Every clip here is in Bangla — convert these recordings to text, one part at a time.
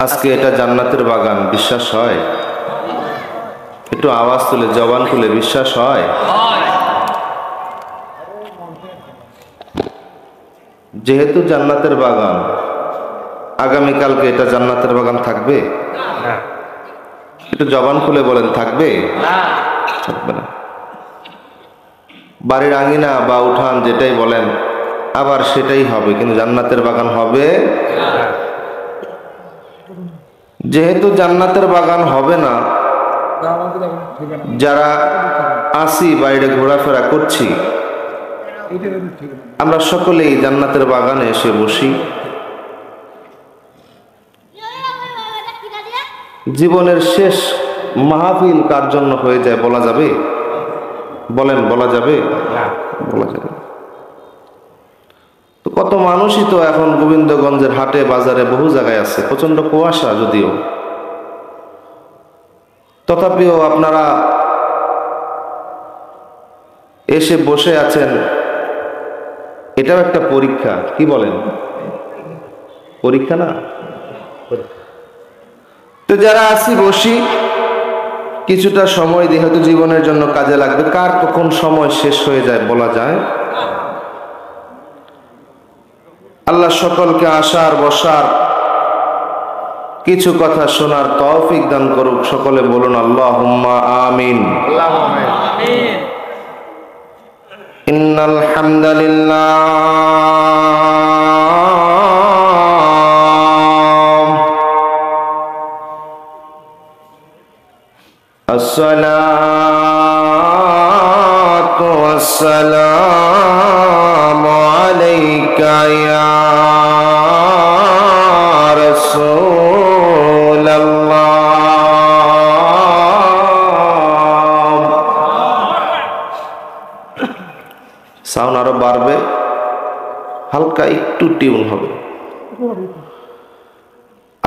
আজকে এটা জান্নাতের বাগান, বিশ্বাস হয়? একটু আওয়াজ তুলে, জবান খুলে বিশ্বাস হয়? যেহেতু জান্নাতের বাগান, আগামীকালকে এটা জান্নাতের বাগান থাকবে? একটু জবান খুলে বলেন, থাকবে? থাকবে না। বাড়ির আঙিনা বা উঠান যেটাই বলেন আবার সেটাই হবে, কিন্তু জান্নাতের বাগান হবে। যেহেতু জান্নাতের বাগান হবে না, যারা আসি বাইরে ঘোরাফেরা করছি, আমরা সকলেই জান্নাতের বাগানে এসে বসি। জীবনের শেষ মাহফিল কার জন্য হয়ে যায় বলা যাবে? বলেন, বলা যাবে? বলা যাবে। তো কত মানুষই তো এখন গোবিন্দগঞ্জের হাটে বাজারে বহু জায়গায় আছে, প্রচন্ড কুয়াশা যদিও, তথাপিও আপনারা এসে বসে আছেন। এটাও একটা পরীক্ষা, কি বলেন? পরীক্ষা না? তো যারা আসি বসি, কিছুটা সময় দিয়ে হয়তো জীবনের জন্য কাজে লাগবে। কার কখন সময় শেষ হয়ে যায় বলা যায়? আল্লাহ সকলকে আসার বসার, কিছু কথা শোনার তৌফিক দান করুক। সকলে বলুন আল্লাহুম্মা আমিন। ইন্নাল হামদালিল্লাহ, আসসালাতু ওয়াসসালামু আলাইকা ইয়া সাউন্ড আরো বাড়বে, হালকা একটু টিউন হবে।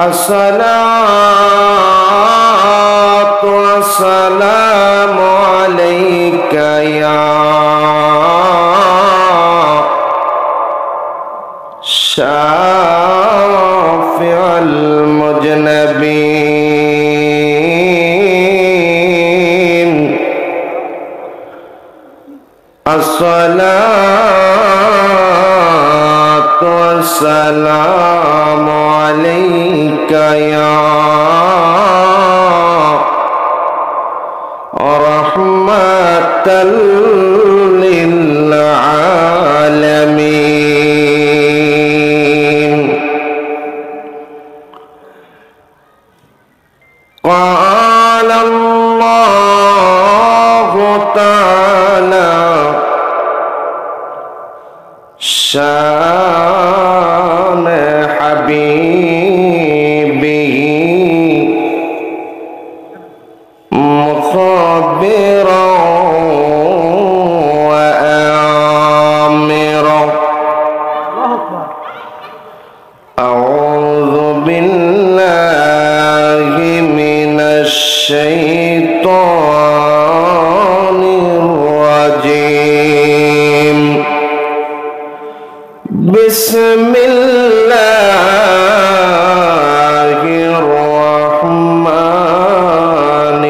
আসসালাতু ওয়াসসালামু আলাইকা ইয়া শাফিউল মুজনাবিন, আসসালাতু ওয়াসসালামু আলাইকা ইয়া রাহমাতাল লিল আলামিন। قال الله تعالى شان حبيبه مخبرا وآمرا. أعوذ بالله من الشيطان الرجيم. بسم الله الرحمن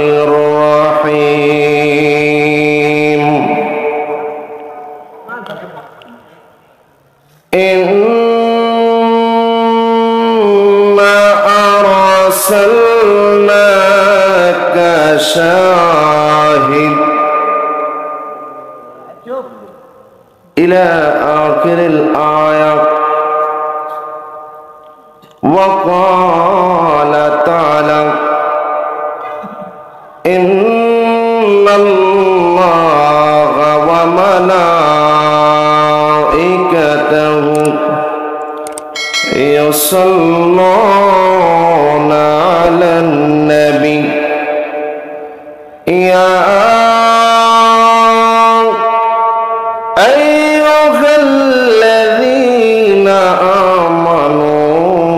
الرحيم. إنا أرسلناك شاهد إلى آخر الآية. وقال تعالى إن الله وملائكته يصلون على النبي يا أيها الذين آمنوا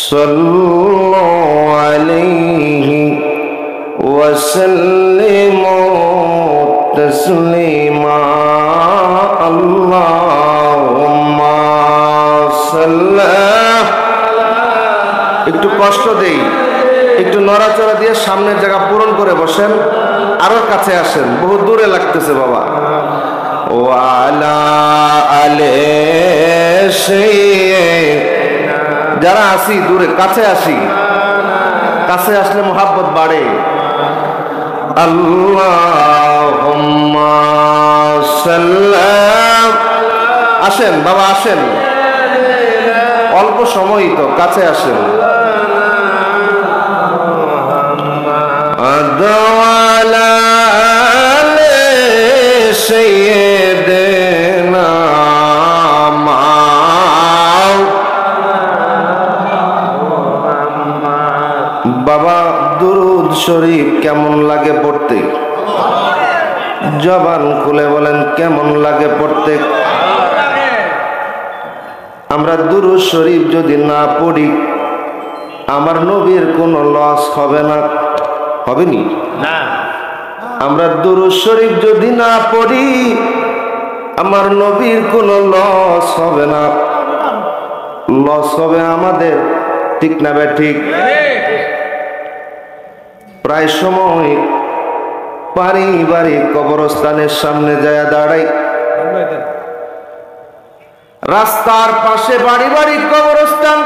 صلوا عليه وسلموا تسليما. اللهم صل على একটু কষ্ট দেই, একটু নড়াচড়া দিয়ে সামনের জায়গা পূরণ করে বসেন, আরো কাছে আসেন, বহু দূরে লাগতেছে বাবা। ওয়ালা আলে যারা আসি দূরে, কাছে আসি, কাছে আসলে মোহাব্বত বাড়ে। আল্লাহুম্মা সাল্লাম, আসেন বাবা আসেন, অল্প সময় তো, কাছে আসেন। আদওয়ালা সাইয়্যিদিনা বাবা দুরূদ শরীফ কেমন লাগে পড়তে? জবান খুলে বলেন কেমন লাগে পড়তে? আমরা দুরূদ শরীফ যদি না পড়ি আমার নবীর কোনো লস হবে না, হবে নি? না। আমরা দুরূদ শরীফ যদি না পড়ি আমার নবীর কোনো লস হবে না, লস হবে আমাদের, ঠিক না বে ঠিক? প্রায় সময় পারিবারিক কবরস্থানের সামনে যায় দাঁড়াই, রাস্তার পাশে পারিবারিক কবরস্থান,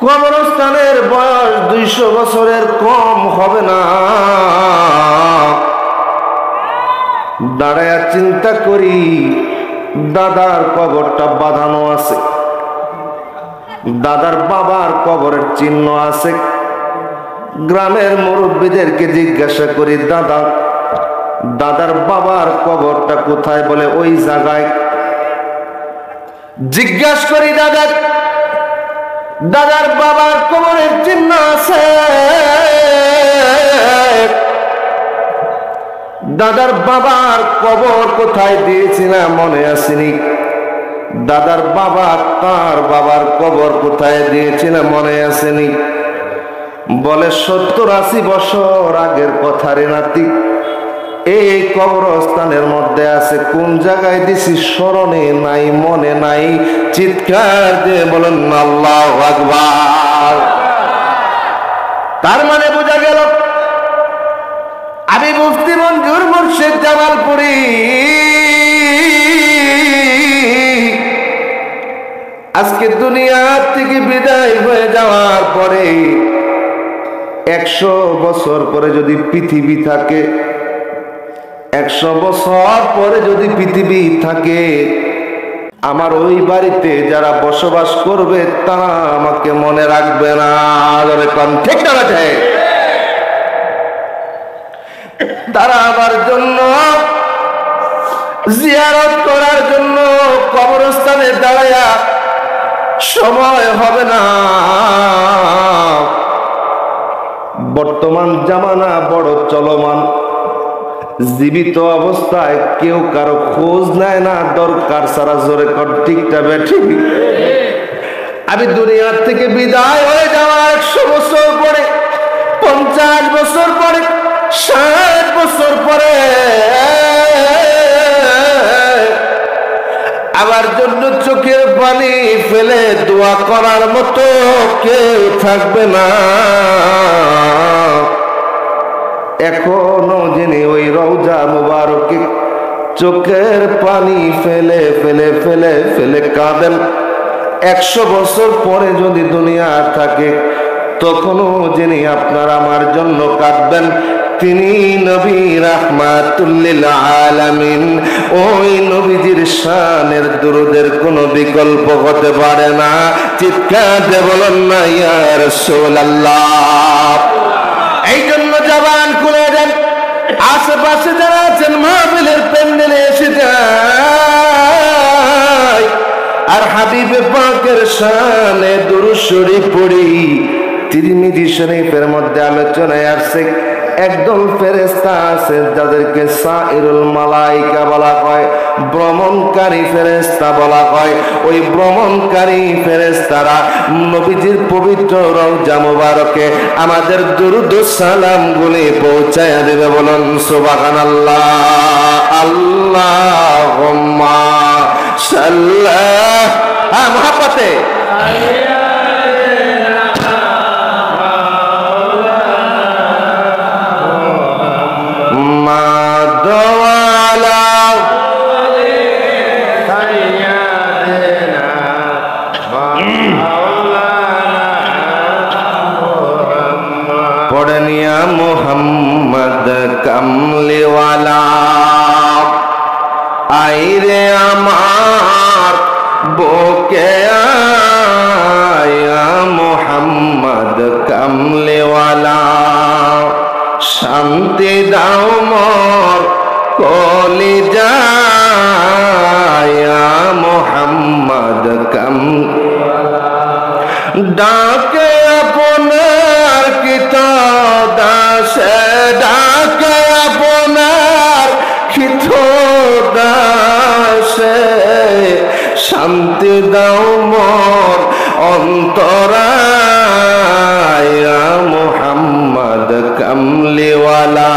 কবরস্থানের বয়স 200 বছরের কম হবে না। দাঁড়ায় চিন্তা করি দাদার কবরটা বাঁধানো আছে, দাদার বাবার কবরের চিহ্ন আছে। গ্রামের মুরব্বীদেরকে জিজ্ঞাসা করি দাদার বাবার কবরটা কোথায়? বলে ওই জায়গায়। জিজ্ঞাসা করি দাদার বাবার কবরের চিহ্ন আছে? দাদার বাবার কবর কোথায় দিয়েছিলাম মনে আসেনি। দাদার বাবা তার বাবার কবর কোথায় দিয়েছিলাম মনে আসেনি। বলে 70-80 বছর আগের কথা রে নাতি, এই কবরস্থানের মধ্যে আছে, কোন জায়গায় দিছি স্মরণে নাই, মনে নাই। চিৎকার দিয়ে বলেন আল্লাহু আকবার। তার মানে বোঝা গেল আমি মুফতি মঞ্জুর মুর্শিদ জামালপুরী আজকে দুনিয়া থেকে বিদায় হয়ে যাওয়ার পরে 100 বছর পরে যদি পৃথিবী থাকে, 100 বছর পরে যদি পৃথিবী থাকে, আমার ওই বাড়িতে যারা বসবাস করবে তারা আমাকে মনে রাখবে না। ঠিক না? তারা আমার জন্য জিয়ারত করার জন্য কবরস্থানে দাঁড়ায়া সময় হবে না। বর্তমান জামানা বড় চলমান, জীবিত অবস্থায় কেউ কারো খোঁজ নেয় না, দরকার সারা জোরে কর, ঠিকটা বেঠিক? আমি দুনিয়ার থেকে বিদায় হয়ে যাওয়া 100 বছর পরে, 50 বছর পরে, 60 বছর পরে আমার জন্য চোখের পানি ফেলে দোয়া করার মতো কেউ থাকবে না। এখনো যিনি ওই রওজা মুবারকে চোখের পানি ফেলে ফেলে ফেলে ফেলে কাঁদেন, 100 বছর পরে যদি দুনিয়া থাকে তখনও যিনি আপনার আমার জন্য কাঁদবেন তিনি নবী রাহমাতুল লিল আলামিন। ওই নবীজির শানের দুরুদের কোনো বিকল্প হতে পারে না। চিৎকার দিয়ে বলেন না ইয়া রাসূলুল্লাহ। এই জন্য জবান খুলে দেন, আশেপাশে যারা আছেন মাহফিলের প্যান্ডেলে এসে যায় আর হাবিবে পাকের শানে দুরূদ শরীফ পড়ি। তিরমিজি শরীফের মধ্যে আলোচনায় আসছে একদল ফেরেশতা আছে যাদেরকে সাইরুল মালাইকা বলা হয়, ভ্রমণকারী ফেরেশতা বলা হয়। ওই ভ্রমণকারী ফেরেশতারা নবীজির পবিত্র রওজা মুবারকে আমাদের দুরূদ ও সালাম গুলি পৌঁছায়া দেবে। বলুন সুবহানাল্লাহ। আল্লাহুম্মা সাল্লি মুহাব্বতে পড়েন ইয়া মুহাম্মদ কামলিওয়ালা আইরে আমার বুকে আয়া মুহাম্মদ কামলিওয়ালা শান্তি দাও মোর কলিজায় ইয়া মুহাম্মদ কামলিওয়ালা ডাকে আপনার কৃত দাসে ডাকে আপনার কৃত দাসে শান্তি দাও মোর অন্তরায় ইয়া মুহাম্মদ কামলিওয়ালা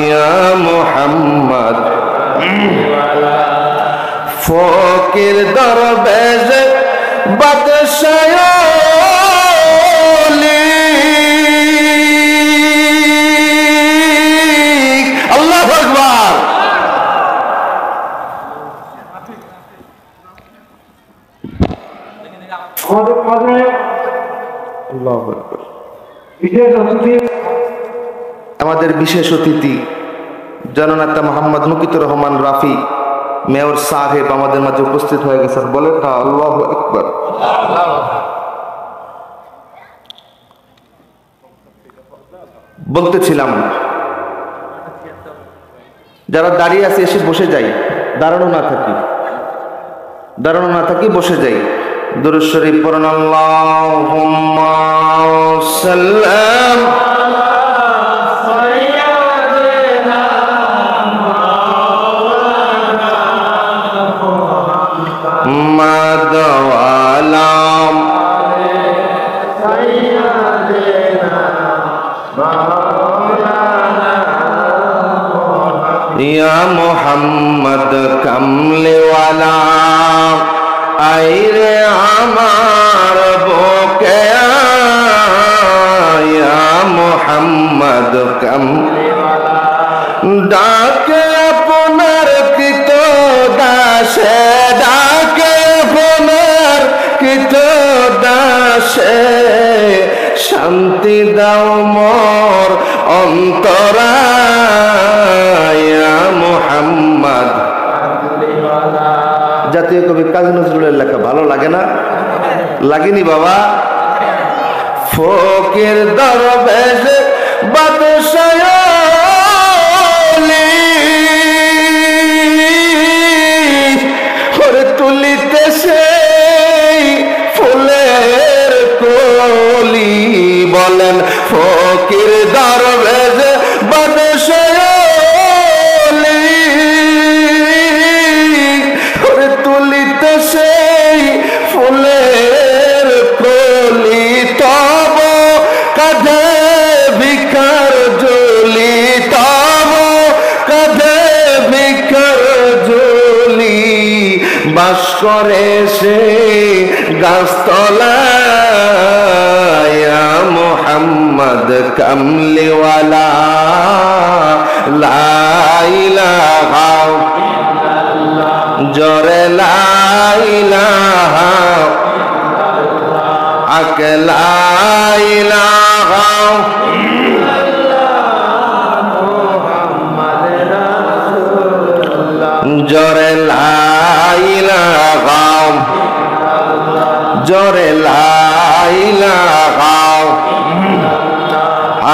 ইয়া মুহাম্মদ ফকির দরবেশ বাদশাহ আল্লাহু আকবার। আমাদের বিশেষ অতিথি জননেতা মোহাম্মদ মুকিতুর রহমান রাফি মেয়র সাহেব আমাদের মাঝে উপস্থিত হয়ে গেছেন। বলেন না আল্লাহু আকবার। বলতেছিলাম যারা দাঁড়িয়ে আছে এসে বসে যাই, দাঁড়ানো না থাকি বসে যাই। দুরূদ শরীফ পড়ুন। আল্লাহুম্মা সাল্লাম মাদওয়ালাম ইয়া মুহাম্মদ কামলিওয়ালা আইরে আমার বুকে ইয়া মুহাম্মদ কামলিওয়ালা ডাকে আপনার কৃত দাসে ডাকে আপনার কৃত দাসে শান্তি দাও মোর অন্তরায় ইয়া মুহাম্মদ। জাতীয় কবি কাজী নজরুলের লেখা ভালো লাগে না? লাগেনি বাবা? ফকির দরবেশ বাদশাহ তুলিতেছে ফুলের কলি। বলেন ফকির দরবেশ বাদশাহ তুলিতেছে ফুলের কলি। তব কাঁধে ভিখার জলি, তব কাঁধে ভিখার জলি। বাস করে সে গাছতলায় ইয়া মুহাম্মদ কামলিওয়ালা লা ইলাহা জোরে লা ইলাহা আকে লা ইলাহা জোরে লা ইলাহা জোরে লা ইলাহা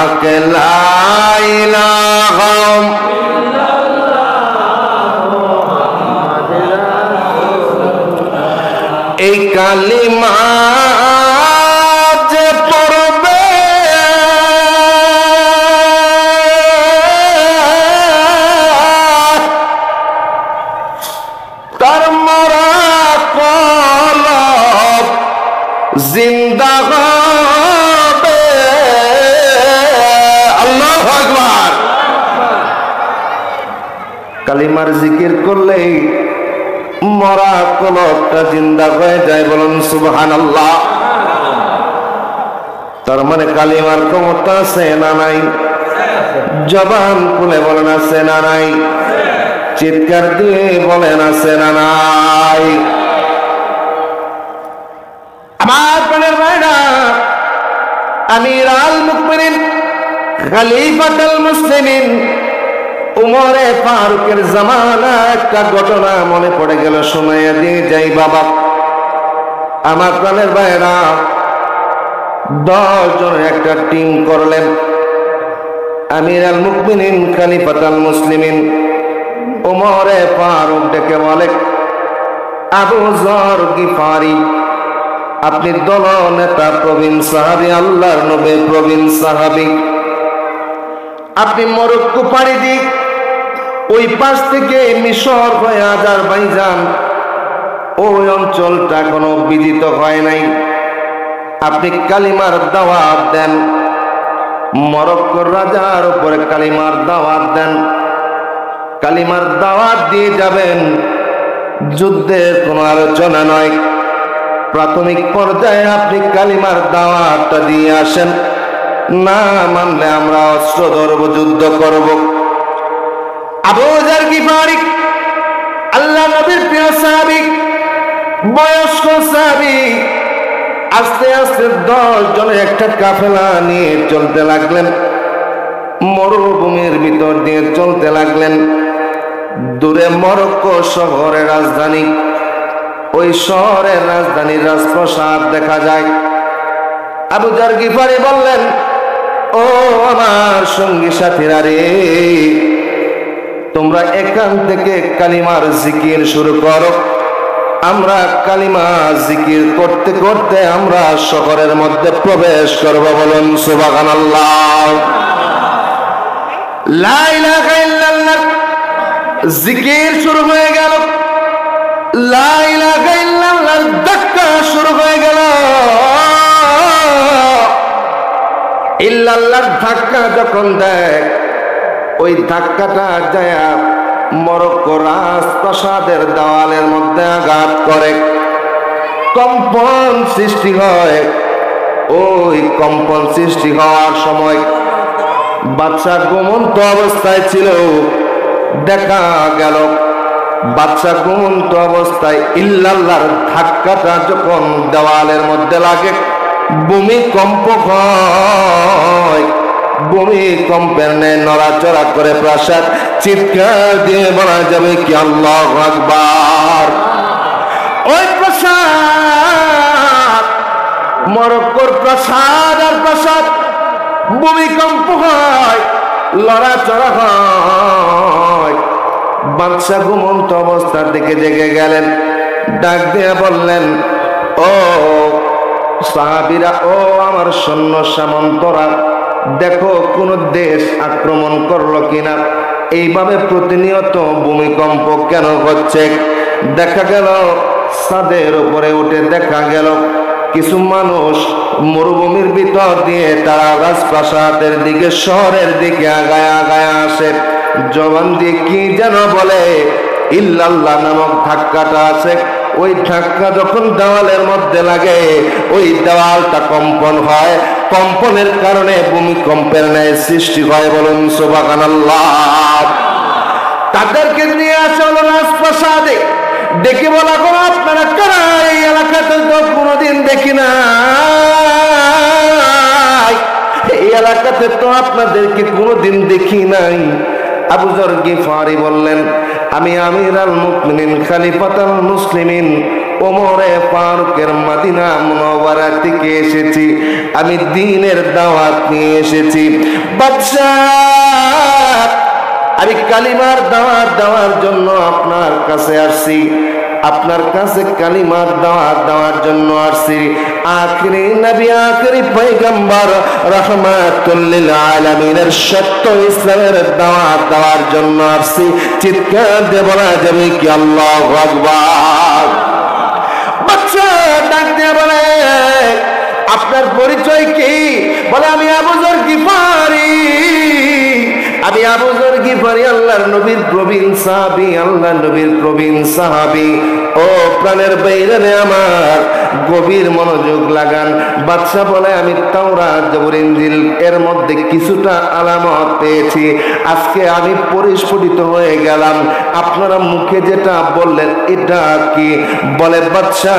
আকে লা ইলাহা এই কালিমা যে পড়বে তার মরা কলব জিন্দা হবে। আল্লাহু আকবার। কালিমার জিকির করলেই মরা কলবটা জিন্দা হয়ে যায়। বলুন সুবহানাল্লাহ। তার মানে কালিমার ক্ষমতা আছে না নাই? জবান খুলে বলেন আছে না নাই? চিৎকার দিয়ে বলেন আছে না নাই? আমার প্রাণের ভাইরা, আমির আল মুমিনিন খলিফাতুল মুসলিমিন উমরে ফারুকের জামানা একটা ঘটনা মনে পড়ে গেল, শোনাইয়া দিয়ে যাই বাবা। আমার প্রাণের ভাইরা, 10 জনের একটা টিম করলেন। আমির আল মুমিনিন খলিফাতুল মুসলিমিন উমরে ফারুক ডেকে বলে, আবু যর গিফারি, আপনি দল নেতা, প্রবীণ সাহাবী, আল্লাহর নবী প্রবীণ সাহাবী, আপনি মরক্কো পাড়ি দিক, ওই পাশ থেকে মিশর হয়ে আজারবাইজান, ওই অঞ্চলটা এখনো বিজিত হয় নাই, আপনি কালিমার দাওয়াত দেন, মরক্কোর রাজার উপরে কালিমার দাওয়াত দেন, কালিমার দাওয়াত দিয়ে যাবেন। যুদ্ধের কোনো আলোচনা নয়, প্রাথমিক পর্যায়ে আপনি কালিমার দাওয়াতটা দিয়ে আসেন, না মানলে আমরা অস্ত্র ধরব, যুদ্ধ করব। আবু যর গিফারি আল্লাহ নবীর প্রিয় সাহাবী, বয়স্ক সাহাবী, আস্তে আস্তে 10 জনের একটা কাফেলা নিয়ে চলতে লাগলেন, মরুভূমির ভিতর দিয়ে চলতে লাগলেন। দূরে মরক্কো শহরের রাজধানী, ওই শহরের রাজধানীর রাজপ্রাসাদ দেখা যায়। আবু যর গিফারি বললেন, ও আমার সঙ্গী সাথীরা রে, তোমরা এখান থেকে কালিমার জিকির শুরু করো, আমরা কালিমা জিকির করতে করতে আমরা শহরের মধ্যে প্রবেশ করব। বলুন সুবহানাল্লাহ। লা ইলাহা ইল্লাল্লাহ জিকির শুরু হয়ে গেল, লা ইলাহা ইল্লাল্লাহ ধাক্কা শুরু হয়ে গেল। ইল্লাল্লাহর ধাক্কা যখন দেয়, ওই ধাক্কাটা যায় মরক্কো রাজপ্রাসাদের দেওয়ালের মধ্যে আঘাত করে, কম্পন সৃষ্টি হয়। ওই কম্পন সৃষ্টি হওয়ার সময় বাদশা ঘুমন্ত অবস্থায় ছিল, দেখা গেল বাদশা ঘুমন্ত অবস্থায় ইল্লাল্লাহর ধাক্কাটা যখন দেওয়ালের মধ্যে লাগে, ভূমিকম্প হয়, ভূমিকম্পের ন্যায় নড়াচড়া করে প্রাসাদ। চিৎকার দিয়ে বলা যাবে কি আল্লাহু আকবার। ওই প্রাসাদ, মরক্কোর প্রাসাদ আর প্রাসাদ, ভূমিকম্প হয়, লড়াচড়া হয়। বাদশা ঘুমন্ত অবস্থার দিকে জেগে গেলেন, ডাক দিয়ে বললেন, ও সাহাবীরা, ও আমার সৈন্য সামন্তরা, দেখো কোন দেশ আক্রমণ করলো কিনা, এইভাবে প্রতিনিয়ত ভূমিকম্প কেন হচ্ছে? দেখা গেল ছাদের উপরে উঠে দেখা গেল কিছু মানুষ মরুভূমির ভিতর দিয়ে তারা রাজপ্রাসাদের দিকে, শহরের দিকে আগায় আগায় আসে, জবান দিয়ে কি যেন বলে, ইল্লাল্লাহ নামক ধাক্কাটা আছে। ওই ধাক্কা যখন দেওয়ালের মধ্যে লাগে, ওই দেওয়ালটা কম্পন হয়, কম্পনের কারণে ভূমিকম্পের ন্যায় সৃষ্টি হয়। বলুন সুবহানাল্লাহ। তাদেরকে নিয়ে আসা হলো রাজপ্রাসাদে, ডেকে বলা করো, আপনারা কারা? এই এলাকাতে তো কোনোদিন দেখি না, এই এলাকাতে তো আপনাদেরকে কোনোদিন দেখি নাই। আবু যর গিফারি বললেন, আমি আমির আল মুমিনিন খলিফাতুল মুসলিমিন ওমরে ফারুকের মদিনা মুনাওয়ারা থেকে এসেছি, আমি দ্বীনের দাওয়াত নিয়ে এসেছি। বাদশাহ, আমি কালিমার দাওয়াত দেওয়ার জন্য আপনার কাছে আসছি, আপনার কাছে কালিমার দাওয়াত দেওয়ার জন্য আসছি। আখরি নবী, আখরি পয়গম্বর রাহমাতুল লিল আলামিনের সত্য ইসলামের দাওয়াত দেওয়ার জন্য আসছি। চিৎকার দিয়ে বলা যাবে কি আল্লাহু আকবার। বাচ্চা ডাক দিয়ে বলে, আপনার পরিচয় কি? বলে, আমি আবু যর গিফারি, আমি আবু যর গিফারি, আল্লাহর নবীর প্রবীণ সাহাবী, আল্লাহর নবীর প্রবীণ সাহাবী। ও প্রাণের বাইরে আমার গভীর মনোযোগ লাগান। বাদশা বলে আমি তাওরাত জবুর ইনজিল এর মধ্যে কিছুটা আলামত পেয়েছি, আজকে আমি পরিস্ফুটিত হয়ে গেলাম। আপনারা মুখে যেটা বললেন এটা কি? বলে বাদশা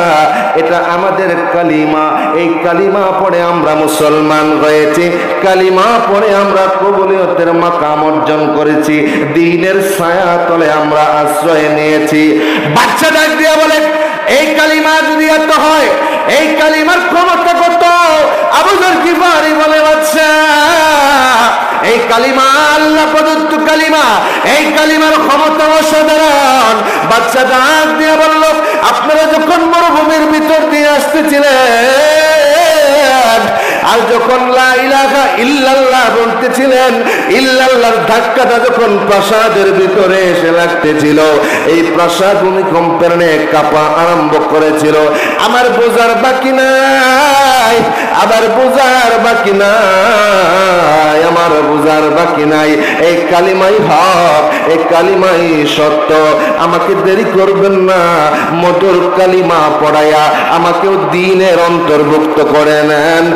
এটা আমাদের কালিমা, এই কালিমা পড়ে আমরা মুসলমান হয়েছি, কালিমা পড়ে আমরা কবুলিয়তের মাকাম অর্জন করেছি, দ্বীনের ছায়া তলে আমরা আশ্রয় নিয়েছি। বাদশা ডাক দিয়া বলে এই কালিমা যদি এত হয়, এই কালিমার ক্ষমতা কত? আবু যর গিফারি বলে বাদশা এই কালিমা আল্লাহ প্রদত্ত কালিমা, এই কালিমার ক্ষমতা অসাধারণ। বাদশা ডাক দিয়া বলল আপনারা যখন মরুভূমির ভিতর দিয়ে আসতেছিলেন আর যখন লা ইলাহা ইল্লাল্লাহ বলতেছিলেন, ইল্লাল্লাহর ধাক্কাটা যখন প্রাসাদের ভিতরে এসে লাগতেছিল, এই প্রাসাদ ভূমিকম্পের ন্যায় কাঁপা আরম্ভ করেছিল। আমার বোঝার বাকি নাই, আবার বোঝার বাকি নাই, আমার বোঝার বাকি নাই। এই কালিমাই হক, এই কালিমাই সত্য। আমাকে দেরি করবেন না, মধুর কালিমা পড়ায়া আমাকেও দ্বীনের অন্তর্ভুক্ত করে নেন।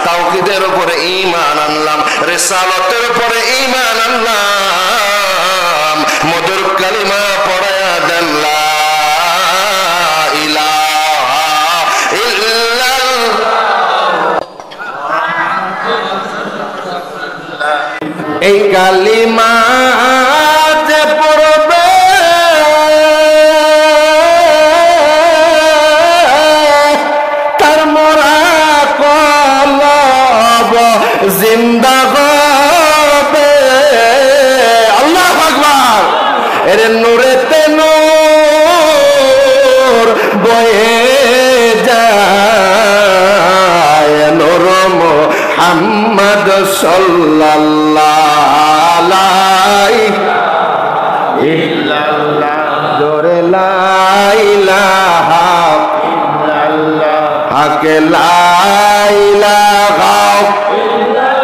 তাওহীদের উপরে ঈমান আনলাম, রিসালাতের উপরে ঈমান আনলাম, মধুর কালিমা পড়ায়া দেন লা ইলাহা ইল্লাল্লাহ। এই কালিমা যে পড়বে তার মরা কলব জিন্দা হবে। আল্লাহু আকবার। এর নূরেতে নূর বয়ে যায়, নূর মুহাম্মদ সাল্লাল্লাহু আলাইহি ইল্লাল্লাহ। জোরে লা ইলাহা ইল্লাল্লাহ, হক লা ইলাহা ইল্লাল্লাহ।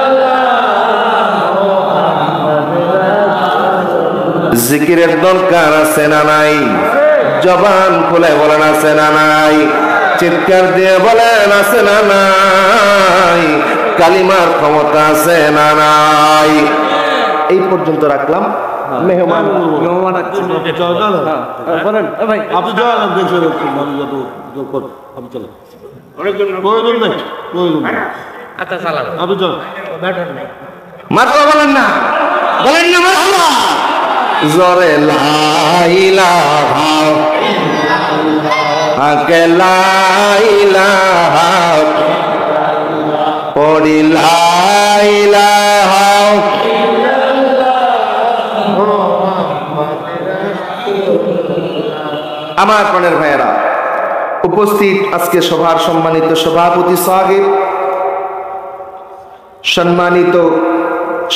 জিকিরের দরকার আছে না নাই? জবান খুলে বলেন আছে না নাই? চিৎকার দিয়ে বলেন আছে না নাই? কালিমার ক্ষমতা আছে না নাই? এই পর্যন্ত রাখলাম। মেহমান মাত্র বলেন না, বলেন না মারহাবা। জোরে লা ইলাহা ইল্লাল্লাহ, লা ইলাহা পড়ি লা ইলাহা ইল্লাল্লাহ। আমার প্রাণের ভাইয়েরা, উপস্থিত আজকে সভার সম্মানিত সভাপতি সাহেব, সম্মানিত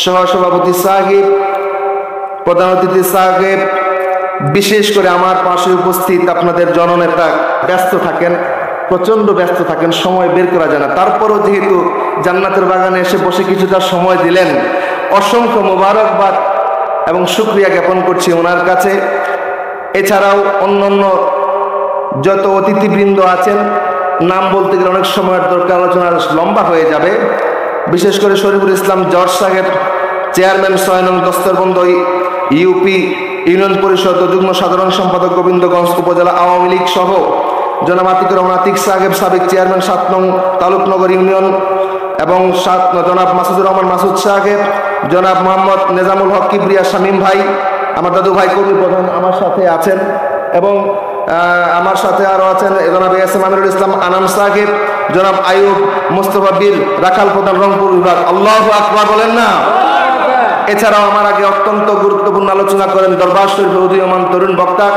সহসভাপতি সাহেব, প্রধান অতিথি সাহেব, বিশেষ করে আমার পাশে উপস্থিত আপনাদের জননেতা ব্যস্ত থাকেন, প্রচন্ড ব্যস্ত থাকেন, সময় বের করা যায় না। তারপরও যেহেতু জান্নাতের বাগানে এসে বসে কিছুটা সময় দিলেন, অসংখ্য মোবারকবাদ এবং শুকরিয়া জ্ঞাপন করছি ওনার কাছে। এছাড়াও অন্যান্য যত অতিথিবৃন্দ আছেন, নাম বলতে গেলে অনেক সময়ের দরকার, আলোচনা লম্বা হয়ে যাবে। বিশেষ করে শরীফুল ইসলাম জর্জ সাহেব, চেয়ারম্যান ৬ নং দস্তরবন্দ ইউপি ইউনিয়ন পরিষদ ও যুগ্ম সাধারণ সম্পাদক গোবিন্দগঞ্জ উপজেলা আওয়ামী লীগ সহ জনাব আতিকুর রহমান আতিক সাহেব, সাবেক চেয়ারম্যান ৭ নং তালুকনগর ইউনিয়ন, এবং জনাব মাসুদুর রহমান মাসুদ সাহেব, জনাব মোহাম্মদ নেজামুল হক কিবরিয়া শামীম ভাই, আমার দাদু ভাই কর্মী প্রধান আমার সাথে আছেন, এবং আমার সাথে আরও আছেন জনাব এস.এম. আমিরুল ইসলাম আনাম সাহেব, জনাব আইয়ুব মোস্তফা বীর রাখাল প্রধান রংপুর বিভাগ। আল্লাহু আকবার বলেন না। এছাড়াও আমার আগে অত্যন্ত গুরুত্বপূর্ণ আলোচনা করেন দরবার শরীফের উদীয়মান তরুণ বক্তা,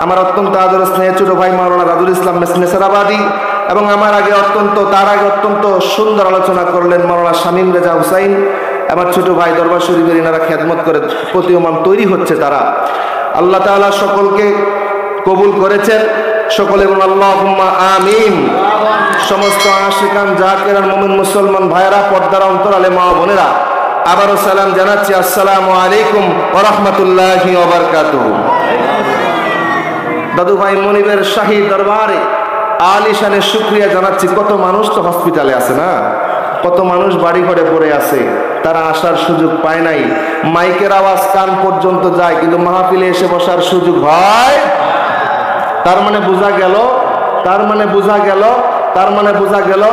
আমার অত্যন্ত আদর স্নেহের ছোট ভাই মাওলানা রাজুল ইসলাম মেসনেসারাবাদী, এবং আমার আগে তার আগে অত্যন্ত সুন্দর আলোচনা করলেন মাওলানা শামীম রেজা হুসাইন, আমার ছোট ভাই দরবার শরীফের ইনারা খেদমত করে প্রতীয়মান তৈরি হচ্ছে তারা। আল্লাহ তাআলা সকলকে কবুল করেছেন, সকলে বলুন আল্লাহুম্মা আমিন। সমস্ত আশিকান জাকিরান মুমিন মুসলমান ভাইরা, পর্দার অন্তরালে মা বোনেরা, আবারও সালাম জানাচ্ছি, আসসালামু আলাইকুম ওয়া রাহমাতুল্লাহি ওয়া বারাকাতুহু। দাদু ভাই মনিবের শাহী দরবারে আলিশানে শুকরিয়া জানাচ্ছি। কত মানুষ তো হসপিটালে আছে না, কত মানুষ বাড়ি ঘরে পড়ে আছে, তারা আসার সুযোগ পায় নাই। মাইকের আওয়াজ কান পর্যন্ত যায়, কিন্তু মাহফিলে এসে বসার সুযোগ হয়। তার মানে বোঝা গেল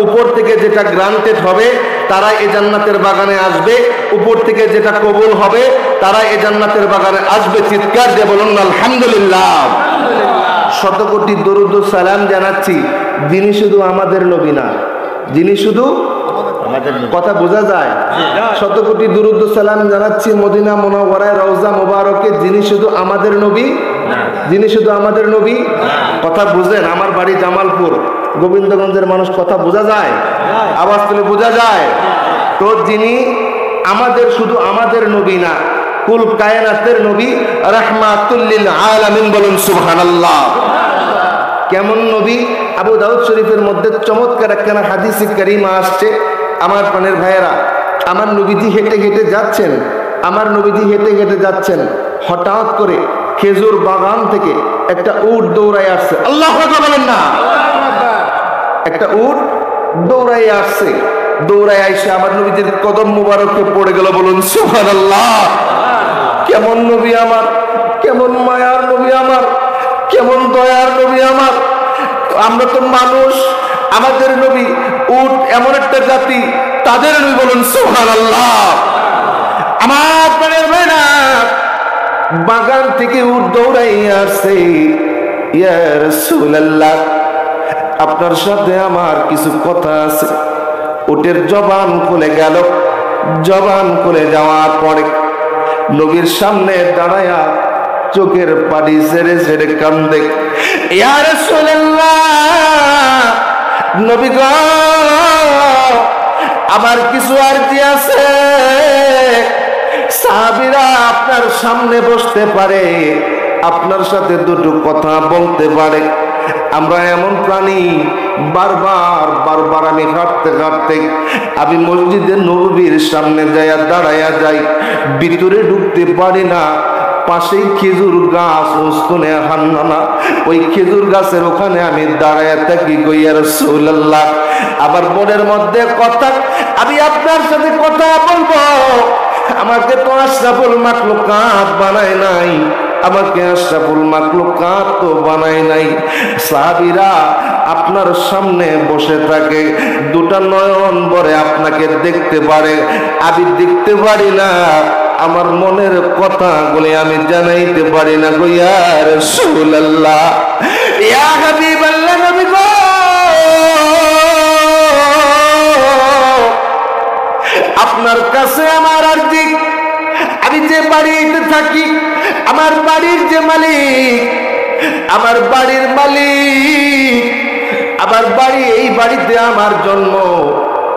উপর থেকে যেটা গ্রান্টেড হবে তারা এই জান্নাতের বাগানে আসবে, উপর থেকে যেটা কবুল হবে তারা এই জান্নাতের বাগানে আসবে। চিৎকার দিয়ে বলুন আলহামদুলিল্লাহ। শত কোটি দরুদ ও সালাম জানাচ্ছি, যিনি শুধু আমাদের নবী না, যিনি শুধু কথা বোঝা যায়। শত কোটি দরুদ ও সালাম জানাচ্ছি মদিনা মুনাওয়ারায় রওজা মোবারকে, যিনি শুধু আমাদের নবী, যিনি শুধু আমাদের নবী। কথা বুঝেন? আমার বাড়ি জামালপুর, গোবিন্দগঞ্জের মানুষ কথা বোঝা যায়? আওয়াজ তুলে বোঝা যায় তো? যিনি আমাদের শুধু আমাদের নবী না, কুল কায়নাতের নবী, রাহমাতুল লিল আলামিন। বলুন সুবহানাল্লাহ। কেমন নবী? আবু দাউদ শরীফের মধ্যে চমৎকার একখানা হাদিসে কারিমা আসছে। আমার প্রাণের ভাইয়েরা, আমার নবীজি হেঁটে হেঁটে যাচ্ছেন, হঠাৎ করে খেজুর বাগান থেকে একটা উট দৌড়ায় আসছে। আল্লাহু আকবার বলেন না? একটা উট দৌড়ায় আসছে, দৌড়ায় আইসে আমার নবীজির কদম মুবারকে পড়ে গেল। বলুন সুবহানাল্লাহ। কেমন নবী আমার, কেমন মায়ার নবী আমার, কেমন দয়ার নবী আমার। আমরা তো মানুষ, আমাদের নবী উট এমন একটা জাতি, তাদের নবী। বলুন সুবহানাল্লাহ। আমার প্রাণের ভাইরা, বাগান থেকে উট দৌড়াই আসছে। ইয়া রাসূলুল্লাহ, আপনার সাথে আমার কিছু কথা আছে। উটের জবান খুলে গেল। জবান খুলে যাওয়ার পরে নবীর সামনে দাঁড়ায়া চোখের পানি ছেড়ে ছেড়ে কান্দে। ইয়া রাসূলুল্লাহ, নবী গো, আমার কিছু আরজি আছে। সাহাবীরা আপনার সামনে বসতে পারে, আপনার সাথে দুটো কথা বলতে পারে। আমরা এমন প্রাণী, বারবার আমি হাঁটতে আমি মসজিদে নববীর সামনে দাঁড়ায়া যাই, ভিতরে ঢুকতে পারি না। পাশেই খেজুর গাছ, ওস্তুনে হান্নানা, ওই খেজুর গাছের ওখানে আমি দাঁড়ায়া থাকি। ইয়া রাসূলুল্লাহ, আবার মনের মধ্যে কথা, আমি আপনার সাথে কথা বলবো। আমাকে তো আশরাফুল মাখলুকাত বানায় নাই, আমাকে আশরাফুল মাখলুকাত তো বানায় নাই। সাহাবীরা আপনার সামনে বসে থাকে, দুটা নয়ন ভরে আপনাকে দেখতে পারে, আমি দেখতে পারি না। আমার মনের কথাগুলি আমি জানাইতে পারি না। গো ইয়া রাসূলুল্লাহ, ইয়া হাবিবাল্লাহ, নবী গো, আপনার কাছে আমার আরজি, আমি যে বাড়িতে থাকি, আমার বাড়ির যে মালিক, আমার বাড়ির মালিক, আমার বাড়ি, এই বাড়িতে আমার জন্ম।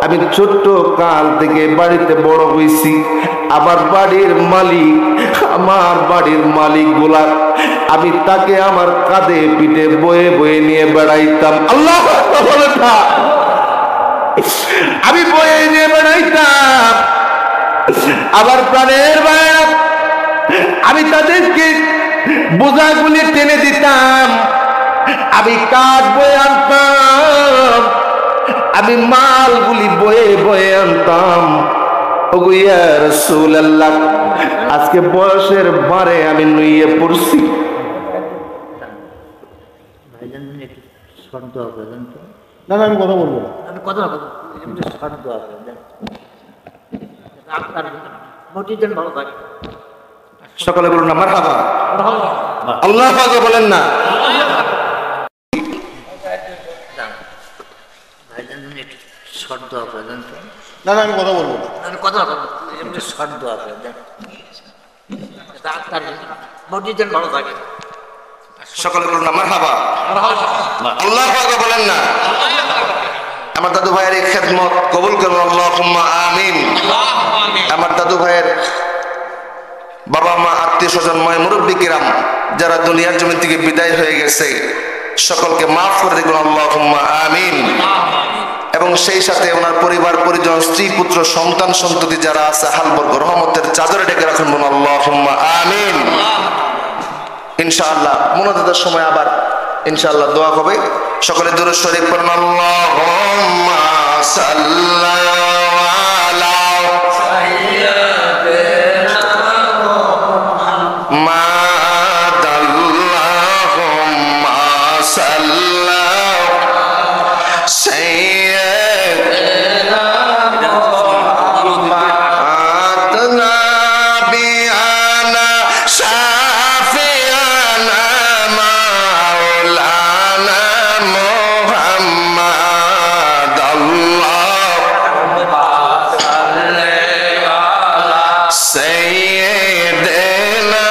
আমি ছোট্ট কাল থেকে বাড়িতে বড় হয়েছি। আমার বাড়ির মালিক, আমার বাড়ির মালিক গুলা, আমি তাকে আমার কাঁধে পিঠে বয়ে বয়ে নিয়ে বেড়াইতাম। আল্লাহু আকবার বলেন না? আমি বয়ে নিয়ে বেড়াইতাম। আবার প্রাণের ভাইরা, আমি তাদেরকে বোঝাগুলি টেনে দিতাম, আমি কাঠ বয়ে আনতাম, আমি মালগুলি বয়ে বয়ে আনতাম। ওগো ইয়া রাসূলুল্লাহ, আজকে বয়সের ভারে আমি নুইয়ে পড়ছি। না, আমি কথা বলবো না। সকলে বলুন না মারহাবা। আল্লাহু আকবার বলেন না? না, আমি কথা বলবো না। সকলে বলুন না মারহাবা। আল্লাহু আকবার বলেন না? আমার দাদু ভাইয়ের এই খেদমত কবুল করুন, আল্লাহুম্মা আমিন। আমার দাদু ভাইয়ের বাবা মা, আত্মীয় স্বজন, মুরব্বী কিরাম যারা দুনিয়ার জমি থেকে বিদায় হয়ে গেছে, সকলকে মাফ করে দিন, আল্লাহুম্মা আমিন। এবং সেই সাথে ওনার পরিবার পরিজন, স্ত্রী পুত্র সন্তান সন্ততি যারা আছে, হালবর্গ রহমতের চাদরে ডেকে রাখুন, আল্লাহুম্মা আমিন। ইনশাআল্লাহ মুনাজাতের সময় আবার ইনশাআল্লাহ দোয়া হবে। সকলে দুরূদ শরীফ পড়ুন। আল্লাহুম্মা সাল্লি আলা সাইয়্যিদিনা মুহাম্মাদ আল্লাহুম্মা সাল্লি সাইয়্যিদিনা মুহাম্মাদ নাবিয়ানা শাফিয়ানা মাওলানা মুহাম্মাদ আল্লাহুম্মা সাল্লি আলা সাইয়্যিদিনা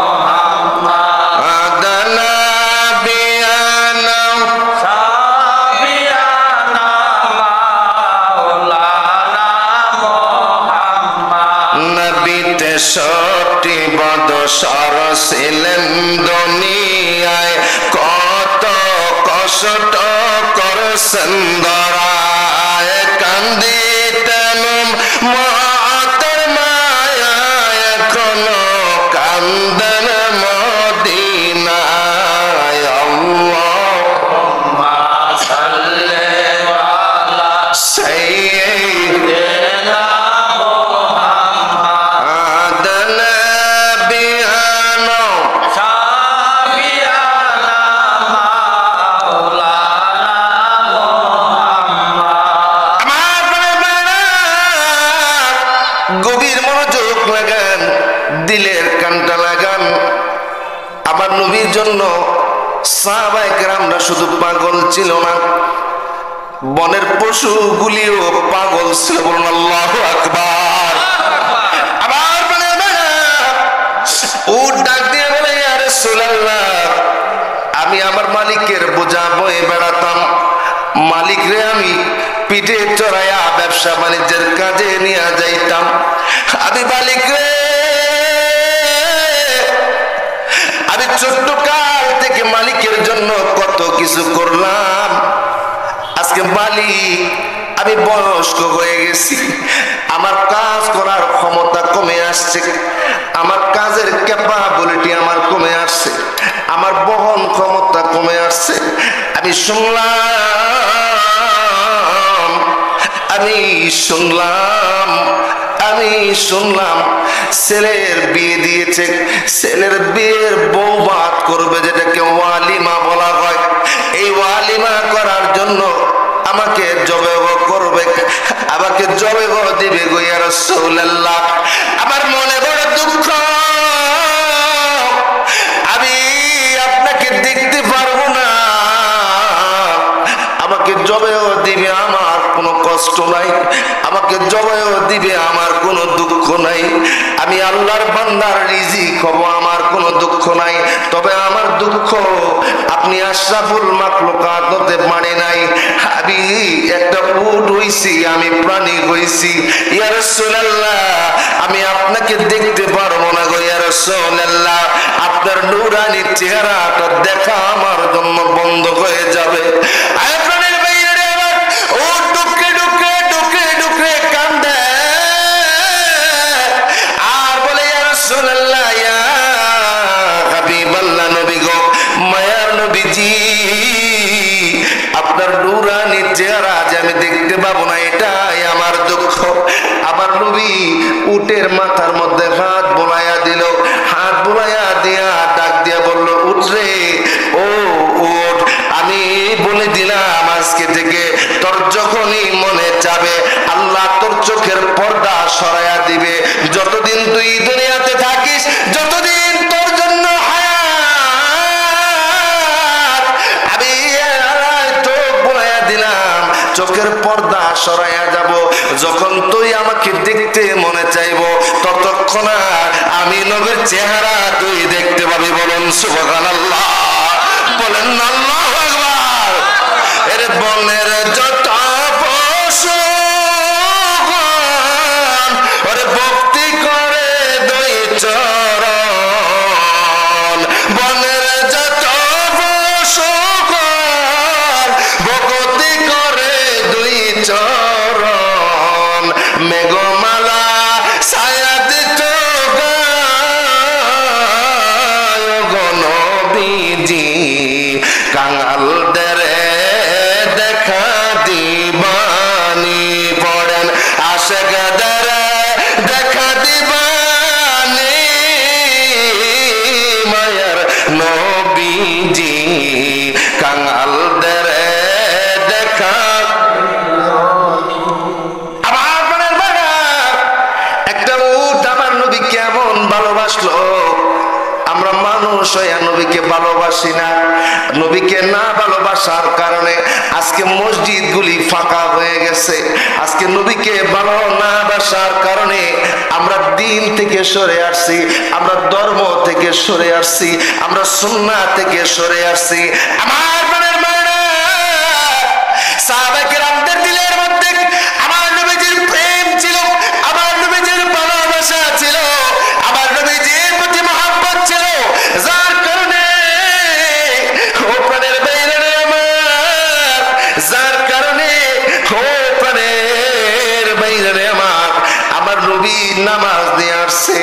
মুহাম্মাদ নাবিয়ানা শাফিয়ানা মাওলানা মুহাম্মাদ। নবী 63 বছর ছিলেন দুনিয়ায়, কত কষ্ট করছেন ধরায়, কান্দিতেন মাতার মায়ায়, এখনো কান্দেন মদিনায়। আল্লাহুম্মা সাল্লি আলা সাইয়্যিদিনা মুহাম্মাদ নাবিয়ানা শাফিয়ানা মাওলানা মুহাম্মাদ। আমার বাবা গভীর মনোযোগ লাগান, দিলের কানটা লাগান। আমার নবীর জন্য সাহাবায়ে কেরামরা শুধু পাগল ছিল না, বনের পশুগুলিও পাগল ছিল। বলুন আল্লাহু আকবার। আবার বলে উট ডাক দিয়ে বলে, ইয়া রাসূলুল্লাহ, আমি আমার মালিকের বোঝা বয়ে বেড়াতাম, মালিক রে আমি পিঠে চড়াইয়া ব্যবসা বাণিজ্যের কাজে নিয়ে যাইতাম। আমি মালিক রে, আমি ছোট্ট কাল থেকে মালিকের জন্য কত কিছু করলাম, আজকে মালিক আমি বয়স্ক হয়ে গেছি, আমার কাজ করার ক্ষমতা কমে আসছে, আমার কাজের ক্যাপাবিলিটি আমার কমে আসছে, আমার বহন ক্ষমতা কমে আসছে। আমি শুনলাম ছেলের বিয়ে দিয়েছে, ছেলের বিয়ের বৌভাত করবে, যেটাকে ওয়ালিমা বলা হয়। এই ওয়ালিমা করার জন্য আমাকে জবেহ করবে, আমাকে জবেহ দিবে গো ইয়া রাসূলুল্লাহ। আমার মনে বড় দুঃখ, আমি আপনাকে দেখতে পারবো না, আমাকে জবেহ দিবে, আমার কোনো কষ্ট নাই, আমাকে জবেহ দিবে, আমার কোনো দুঃখ নাই। আমি আল্লাহর বান্দার রিজিক হব, আমার কোনো দুঃখ নাই। তবে আমার দুঃখ আপনি আশরাফুল মাখলুকাত হতে পারে নাই। আমি একটা উট হইছি, আমি প্রাণী হইছি। ইয়া রাসূলুল্লাহ, আমি আপনাকে দেখতে পারবো না গো ইয়া রাসূলুল্লাহ, আপনার নূরানি চেহারাটা দেখা আমার জন্য বন্ধ হয়ে যাবে। আয় প্রাণের ভাইয়েরা আমার, ও ডুকরে ডুকরে ডুকরে ডুকরে কান্দে আর বলে, ইয়া রাসূলুল্লাহ, ইয়া হাবিবাল্লাহ, নবী গো, মায়ার নবীজি, আপনার নূরানি চেহারা যে আমি দেখতে পাবো না, এটাই আমার দুঃখ। আমার নবী উটের মাথার মধ্যে হাত বোলাইয়া দিল, হাত বোলাইয়া দিয়া ডাক দিয়া বলল, উঠ রে, ও উঠ, আমি বলে দিলাম আজকে থেকে তোর যখনই মনে চাবে আল্লাহ তোর চোখের পর্দা সরাইয়া দিবে। যতদিন তুই দুনিয়াতে থাকিস, যতদিন তোর জন্য হায়াত, আমি চোখ বোলাইয়া দিলাম, চোখের পর্দা সরাইয়া যাব। যখন তুই আমাকে দেখতে মনে চাইব, ততক্ষণ আমি নবীর চেহারা তুই দেখতে পাবি। বলেন সুবহানাল্লাহ, বলেন আল্লাহু আকবার। এর বনের যত পশু ওরে ভক্তি করে দুই চরণ, বনের যত পশু ভক্তি করে দুই চরণ, মেঘমালা ছায়া দিত গো আশেকদের দেখা দিবানি মায়ার নবীজি কাঙালদের দেখা। আমার মনের বাবা, একটা উট আমার নবী কেমন ভালোবাসলো। আমরা মানুষ হইয়া নবীকে ভালোবাসি না। নবীকে না ভালোবাসার কারণে আজকে মসজিদ গুলি ফাঁকা হয়ে গেছে। আজকে নবীকে ভালো না বাসার কারণে আমরা দিন থেকে সরে আসছি, আমরা ধর্ম থেকে সরে আসছি, আমরা সুন্নাহ থেকে সরে আসছি। আমার মনের মায়েরা, সাহাবায়ে কেরামদের দিলের মধ্যে আমার নবীজির প্রেম ছিল, আমার নবীজির ভালোবাসা ছিল, আমার নবীজির প্রতি মহব্বত ছিল, যার কারণে ও প্রাণের বাইরে আমার, যার কারণে ও প্রাণের বাইরে আমার নবী নামাজ দিয়ে আসছে।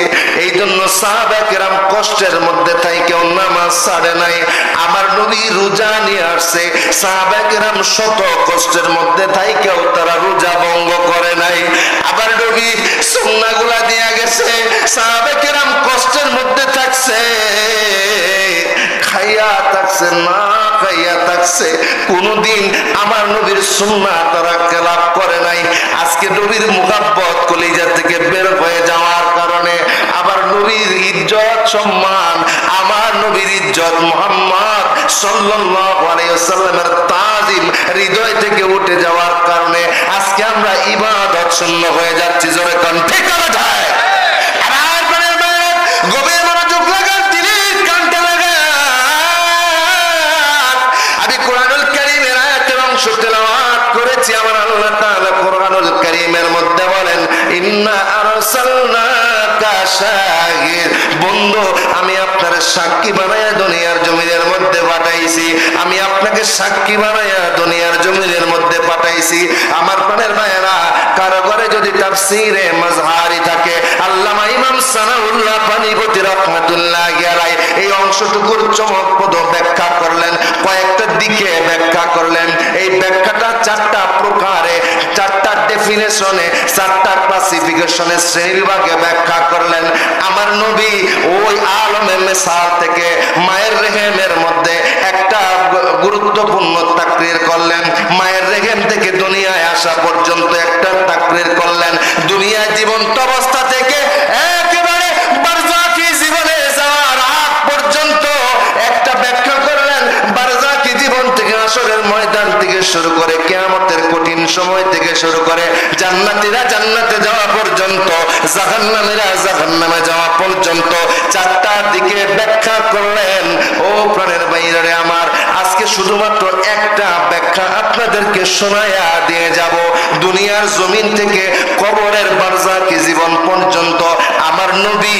এই জন্য সাহাবায়ে কেরাম কষ্টের মধ্যে তাই কেউ নামাজ ছাড়ে নাই। আমার নবী রোজা নিয়ে আসছে, সাহাবায়ে কেরাম শত কষ্টের মধ্যে তাই কেউ তারা রোজা ভঙ্গ করে নাই। আবার নবী সুন্নাহগুলা দিয়ে গেছে, সাহাবায়ে কেরাম কষ্টের মধ্যে থাকছে, খাইয়া থাকছে, না খাইয়া থাকছে, কোনদিন আমার নবীর সুন্নাহ তারা খেলাফ করে নাই। আজকে নবীর মুহাব্বত কলিজা থেকে বের হয়ে যাওয়ার কারণে আবার নবীর ইজ্জত সম্মান, আমার নবীর ইজ্জত মুহাম্মদ সাল্লাল্লাহু আলাইহি ওয়াসাল্লামের তাজিম হৃদয় থেকে উঠে যাওয়ার কারণে আজকে আমরা ইবাদত শূন্য হয়ে যাচ্ছি। জোরে কোন ঠিক কথা? আমার প্রাণের মায়েরা, গভীর মনোযোগ লাগান, দিলের কানটা লাগান। আমি কোরআনুল কারীমের আয়াতের অংশ তেলাওয়াত করেছি। আমার আল্লাহ তাআলা কোরআনুল কারীমের মধ্যে বলেন, ইন্না আরসালনাকা শাহিদ, বন্ধু আমি আপনার সাক্ষী বানায়া দুনিয়ার জমিনের মধ্যে পাঠাইছি, আমি আপনাকে সাক্ষী বানায়া দুনিয়ার জমিনের মধ্যে পাঠাইছি। আমার প্রাণের ভাইয়েরা, কারো ঘরে যদি তাফসীরে মাজহারি থাকে, আল্লামা ইমাম সানাউল্লাহ পানিপতি রাহমাতুল্লাহি আলাইহি এই অংশটুকুর চমকপ্রদ ব্যাখ্যা করলেন, কয়েকটা দিকে ব্যাখ্যা করলেন। এই ব্যাখ্যাটা চারটা প্রকারে, চারটা ডেফিনেশনে, চারটা ক্লাসিফিকেশনে, শ্রেণীবিভাগে ব্যাখ্যা করলেন। আমার নবী ওই আলমে মিসাল থেকে মায়ের রেহেমের মধ্যে একটা গুরুত্বপূর্ণ তাকরীর করলেন, মায়ের রেহেম থেকে দুনিয়ায় আসা পর্যন্ত একটা তাকরীর করলেন, দুনিয়ায় জীবন্ত অবস্থা থেকে একেবারে বারজাকি জীবনে যাওয়ার আগ পর্যন্ত একটা ব্যাখ্যা করলেন, বারজাকি জীবন থেকে হাসরের ময়দান থেকে শুরু করে কিয়ামতের কঠিন সময় থেকে শুরু করে জান্নাতীরা জান্নাতে যাওয়া পর্যন্ত, জাহান্নামীরা জাহান্নামে যাওয়া পর্যন্ত চারটা দিকে ব্যাখ্যা করলেন। ও প্রাণের বাইরে আমার, আজকে শুধুমাত্র একটা ব্যাখ্যা আপনাদেরকে শোনায়া দিয়ে যাব। দুনিয়ার জমিন থেকে কবরের বারজাকি জীবন পর্যন্ত আমার নবী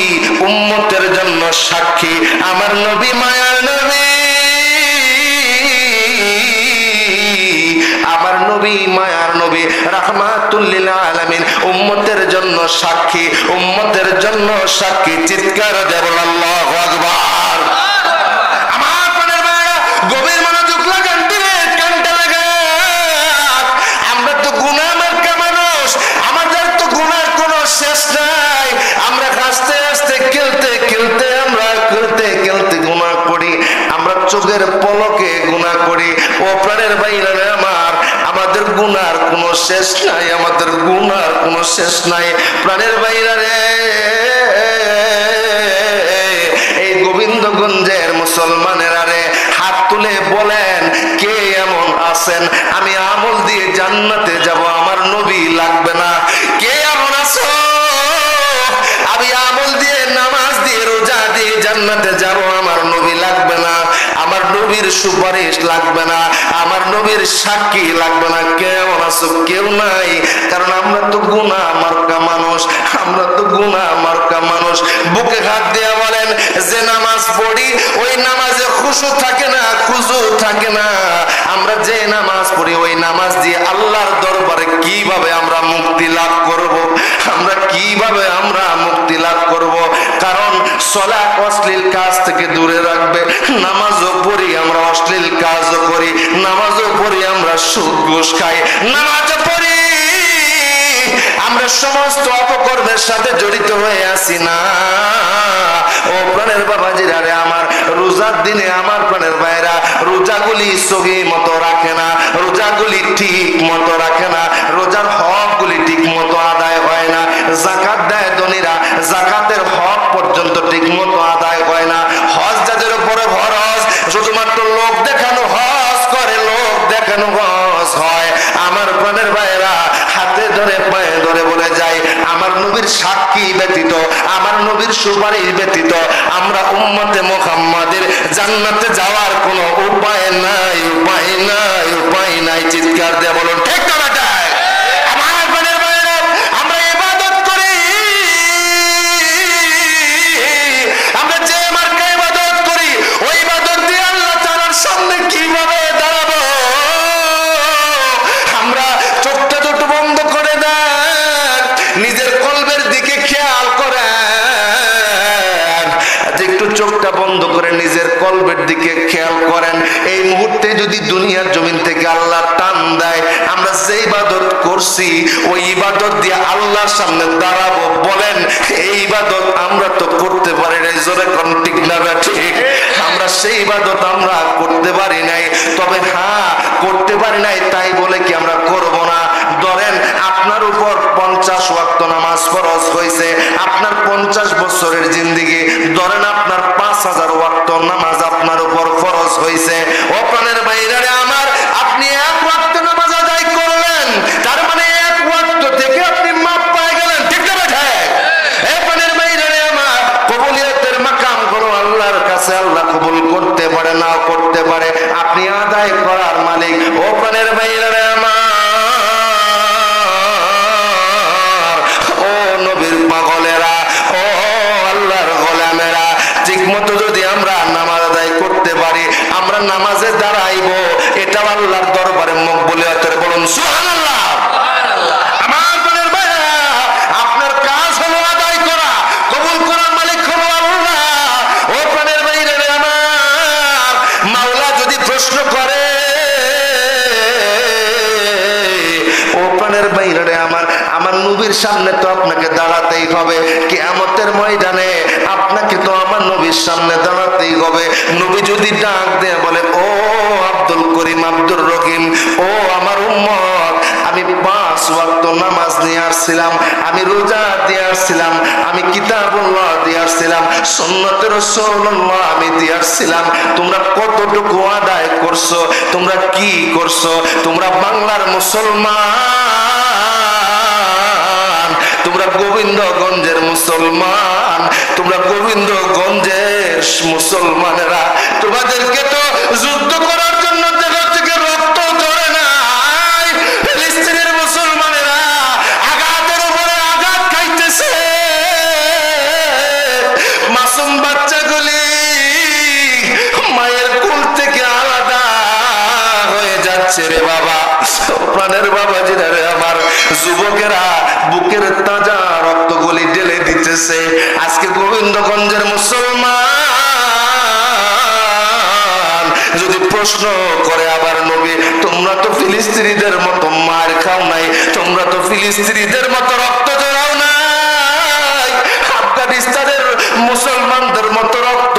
উম্মতের জন্য সাক্ষী, আমার নবী মায়ার নবী, আমার নবী মায়ার নবী রাহমাতুল লিল আলামিন উম্মতের জন্য সাক্ষী, উম্মতের জন্য সাক্ষী। চিৎকার দেব আল্লাহু আকবার। আমার প্রাণের ভাইরা, গভীর মনোযোগ লাগান, দিলের কানটা লাগান। আমরা তো গুনাহ মার্কা মানুষ, আমাদের তো গুনার কোনো শেষ নাই। আমরা হাসতে হাসতে খেলতে খেলতে, আমরা খেলতে খেলতে গুনাহ করি, আমরা চোখের পলকে গুনাহ করি। ও প্রাণের ভাইরা আমার, আমাদের গুনার কোনো শেষ নাই, আমাদের গুনার কোনো শেষ নাই। প্রাণের ভাইরা রে, এই গোবিন্দগঞ্জের মুসলমানেরা রে, হাত তুলে বলেন কে এমন আছেন আমি আমল দিয়ে জান্নাতে যাব, আমার নবী লাগবে না? কে এমন আছো আমি আমল দিয়ে, নামাজ দিয়ে, রোজা দিয়ে জান্নাতে যাব, আমার নবী লাগবে না, আমার নবীর সুপারিশ লাগবে না, আমার নবীর সাক্ষী লাগবে না? কেমন আছো? কেউ নাই। কারণ আমরা তো গুনাহ মার্কা মানুষ, আমরা তো গুনাহ মার্কা মানুষ। বুকে হাত দিয়ে বলেন, যে নামাজ পড়ি ওই নামাজে খুশু থাকে না, খুজু থাকে না। আমরা যে নামাজ পড়ি ওই নামাজ দিয়ে আল্লাহর দরবারে কিভাবে আমরা মুক্তি লাভ করব? আমরা কিভাবে আমরা মুক্তি লাভ করব? কারণ সালাত অশ্লীল কাজ থেকে দূরে রাখবে। নামাজও পড়ি আমরা, অশ্লীল কাজও করি, নামাজও পড়ি আমরা, সুদ ঘুষ খাই, নামাজও পড়ি আমরা, আমরা সমস্ত অপকর্মের সাথে জড়িত হয়ে আছি না। ও প্রাণের বাবাজিরা রে আমার, রোজার দিনে আমার প্রাণের ভাইরা রোজাগুলি সহি মতো রাখে না, রোজাগুলি ঠিক মতো রাখে না, রোজার হকগুলি ঠিক মতো আদায় হয় না। যাকাত দেয় ধনীরা, যাকাতের হক পর্যন্ত ঠিক মতো আদায় হয় না। হজ যাদের উপরে ফরজ, শুধুমাত্র লোক দেখানো হজ করে, লোক দেখানো হজ হয়। আমার প্রাণের ভাইরা হাতে ধরে পায়ে ধরে বলে যায়, আমার নবীর সাক্ষী ব্যতীত, আমার নবীর সুপারিশ ব্যতীত আমরা উম্মতে মুহাম্মাদের জান্নাতে যাওয়ার কোনো উপায় নাই, উপায় নাই, উপায় নাই। চিৎকার দিয়ে বলুন ঠিক না বেটা? আমার প্রাণের ভাইরা আমরা ইবাদত করি, আমরা যে মার্কা ইবাদত করি, ওই ইবাদত দিয়ে আল্লাহ তাআলার সামনে কিভাবে দাঁড়াবো? আমরা চোখটা দুটো বন্ধ করে দেন, নিজের কলবের দিকে খেয়াল করেন, একটু চোখটা বন্ধ করে নিজের কলবের দিকে খেয়াল করেন। এই মুহূর্তে যদি দুনিয়ার জমিন থেকে আল্লাহ টান দেয়, আমরা যে ইবাদত করছি ওই ইবাদত দিয়ে আল্লাহর সামনে দাঁড়াবো, বলেন এই ইবাদত আমরা তো করতে পারি নাই। জোরে কোন ঠিক না ঠিক? আমরা সেই ইবাদত আমরা করতে পারি নাই। তবে হ্যাঁ, করতে পারি নাই তাই বলে কি আমরা করব না? ধরেন আপনার উপর 50 ওয়াক্ত নামাজ ফরজ হয়েছে, আপনার 50 বছরের জিন্দেগি, ধরেন আপনার 5000 ওয়াক্ত নামাজ আপনার উপর ফরজ হয়েছে। ও প্রাণের বাইরে আমার, আপনি 1 ওয়াক্ত নামাজ আদায় করলেন, তার মানে 1 ওয়াক্ত থেকে আপনি মাপ পেয়ে গেলেন। ঠিক না বেটা? এই প্রাণের বাইরে আমার, কবুলিয়তের মাকাম গুলো আল্লাহর কাছে আল্লাহ কবুল করতে পারে, নাও করতে পারে, আপনি আদায় করার মালিক। ও প্রাণের বাইরে আমার, ও নবীর পাগলেরা, ও আল্লাহর গোলামেরা, ঠিক মতো যদি আমরা নামাজ আদায় করতে পারি, আমরা নামাজে দাঁড়াইবো, এটা আল্লাহর দরবারে মকবুলিয়তের। বলুন সুবহানাল্লাহ। আমার প্রাণের ভাইরা, আপনার কাজ হলো আদায় করা, কবুল করার মালিক হলো আল্লাহ। ও প্রাণের ভাইরা আমার, মাওলা যদি প্রশ্ন করে, ও প্রাণের বাইরে আমার, আমার নবীর সামনে তো আপনাকে দাঁড়াতেই হবে। কিয়ামতের ময়দানে আপনাকে তো আমার নবীর সামনে দাঁড়াতেই হবে। নবী যদি ডাক দেয় বলে, ও আব্দুল করিম, আব্দুর রহিম, ও আমার উম্মত, আমি 5 ওয়াক্ত নামাজ নিয়ে আসছিলাম, আমি রোজা দিয়ে আসছিলাম, আমি কিতাবুল্লাহ দিয়ে আসছিলাম, সুন্নতে রাসূলুল্লাহ আমি দিয়ে আসছিলাম, তোমরা কতটুকু আদায় করছো, তোমরা কি করছো? তোমরা বাংলার মুসলমান, তোমরা গোবিন্দগঞ্জের মুসলমান, তোমরা গোবিন্দগঞ্জের মুসলমানেরা, তোমাদেরকে তো যুদ্ধ করার জন্য জায়গা থেকে রক্ত ঝরে নাই। ফিলিস্তিনের মুসলমানেরা আঘাতের উপরে আঘাত খাইতেছে, মাসুম বাচ্চাগুলি মায়ের কোল থেকে আলাদা হয়ে যাচ্ছে রে বাবা। প্রাণের বাবাজিরা রে আমার, যুবকেরা বুকের তাজা রক্তগুলি ঢেলে দিতেছে। আজকে গোবিন্দগঞ্জের মুসলমান যদি প্রশ্ন করে আবার, নবী তোমরা তো ফিলিস্তিনিদের মতো মার খাও নাই, তোমরা তো ফিলিস্তিনিদের মতো রক্ত জড়াও নাই, আফগানিস্তানের মুসলমানদের মতো রক্ত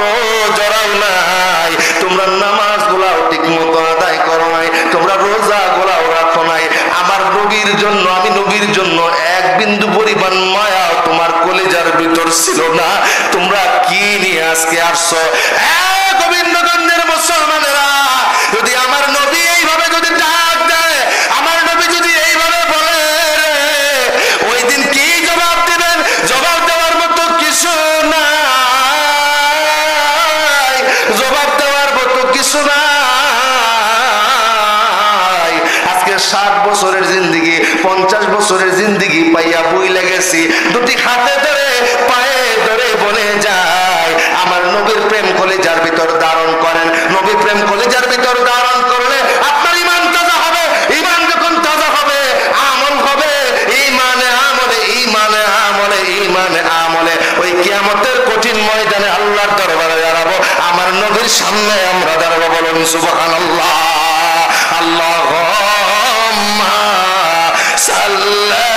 জড়াও নাই, তোমরা নামাজ গুলাও ঠিক মতো আদায় করো নাই, তোমরা রোজা গুলাও রাখো নাই, আমার নবীর জন্য, আমি নবীর জন্য 1 বিন্দু পরিমাণ মায়া তোমার কলিজার ভিতর ছিল না, তোমরা কি নিয়ে আজকে আসছো? গোবিন্দগঞ্জের মুসলমানেরা, যদি আমার নবী এইভাবে যদি ডাক দেয়, আমার নবী যদি এইভাবে বলে, ওই দিন কি জবাব দিবেন? জবাব দেওয়ার মতো কিছু নাই, জবাব দেওয়ার মতো কিছু নাই। আজকে 60 বছরের জিন্দেগি, 50 বছরের জিন্দেগি পাইয়া বইলে গেছি, দুটি হাতে ধরে পায়ে ধরে বলে যায়, আমার নবীর প্রেম কলিজার ভিতর ধারণ করেন। নবীর প্রেম কলিজার ভিতর ধারণ করলে আপনার ঈমান তাজা হবে। ঈমান যখন তাজা হবে, আমল হবে, ঈমানে আমলে, ঈমানে আমলে, ঈমানে আমলে, ওই কিয়ামতের কঠিন ময়দানে আল্লাহর দরবারে দাঁড়াবো, আমার নবীর সামনে আমরা দাঁড়াবো। বলুন সুবহানাল্লাহ। আল্লাহুম্মা সাল্লি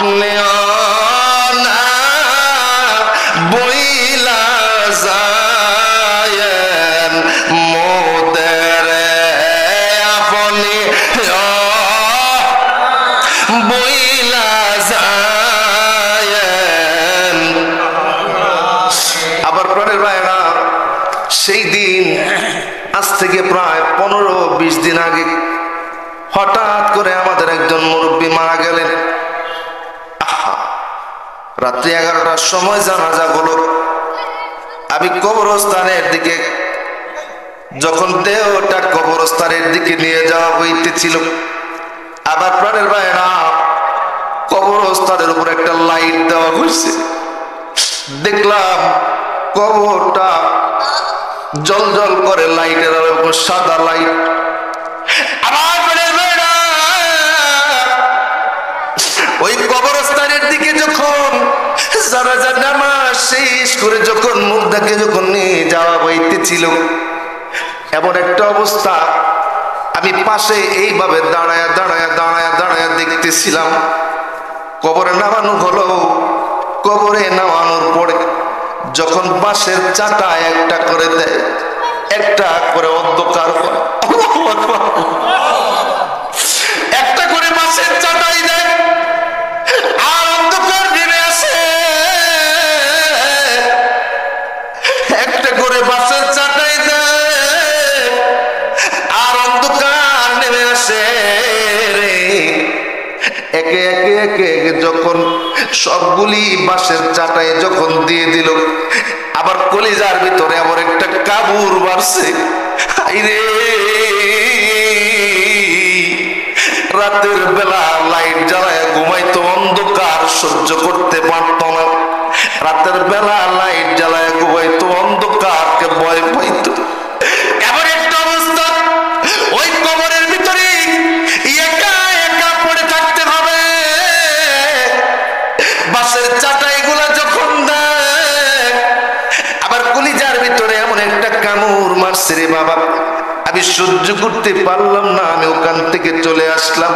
আপনিও না বইলা যায়েন মোদের আপনি বইলা যায়েন। আবার প্রাণের ভাইরা, সেই দিন আজ থেকে প্রায় 15-20 দিন আগে হঠাৎ করে আমাদের একজন মুরব্বী মারা গেলেন। রাত্রি 11টার সময় জানাজা হলো। আমি কবরস্থানের দিকে, যখন দেহটা কবরস্থানের দিকে নিয়ে যাওয়া হইতেছিল, আবার প্রাণের ভাইরা কবরস্থানের উপর একটা লাইট দেওয়া হয়েছে। দেখলাম কবরটা জল জল করে, লাইটের উপর সাদা লাইট। আবার প্রাণের ভাইরা ওই কবরস্থানের দিকে যখন জানাজার নামাজ শেষ করে যখন মুর্দাকে যখন নিয়ে যাওয়া হইতেছিল, এমন একটা অবস্থা, আমি পাশে এইভাবে দাঁড়ায়া দাঁড়ায়া দাঁড়ায়া দাঁড়ায়া দেখতেছিলাম। কবরে নামানো হলো। কবরে নামানোর পরে যখন বাঁশের চাটা একটা করে দেয়, একটা করে অন্ধকার হয়, একটা করে বাঁশের চাটাই দেয় আর অন্ধকার নেমে আসে। একটা করে বাঁশের চাটাই দেয় আর অন্ধকার নেমে আসে রে। একে একে একে একে যখন সবগুলি বাঁশের চাটাই যখন দিয়ে দিল, আবার কলিজার ভিতরে আবার একটা কাবুর বাড়ছে। হাইরে, রাতের বেলা লাইট জ্বালায় ঘুমাইতো, অন্ধকার সহ্য করতে পারত না। রাতের বেলা লাইট জ্বালায় ঘুমাইতো, অন্ধকারকে ভয় পাইতো। এমন একটা অবস্থা, ওই কবরের ভিতরে একা একা পড়ে থাকতে হবে। বাঁশের চাটাই গুলা যখন দেয়, আবার কলিজার ভিতরে এমন একটা কামড় মারছে রে বাবা, আমি সহ্য করতে পারলাম না। আমি ওখান থেকে চলে আসলাম।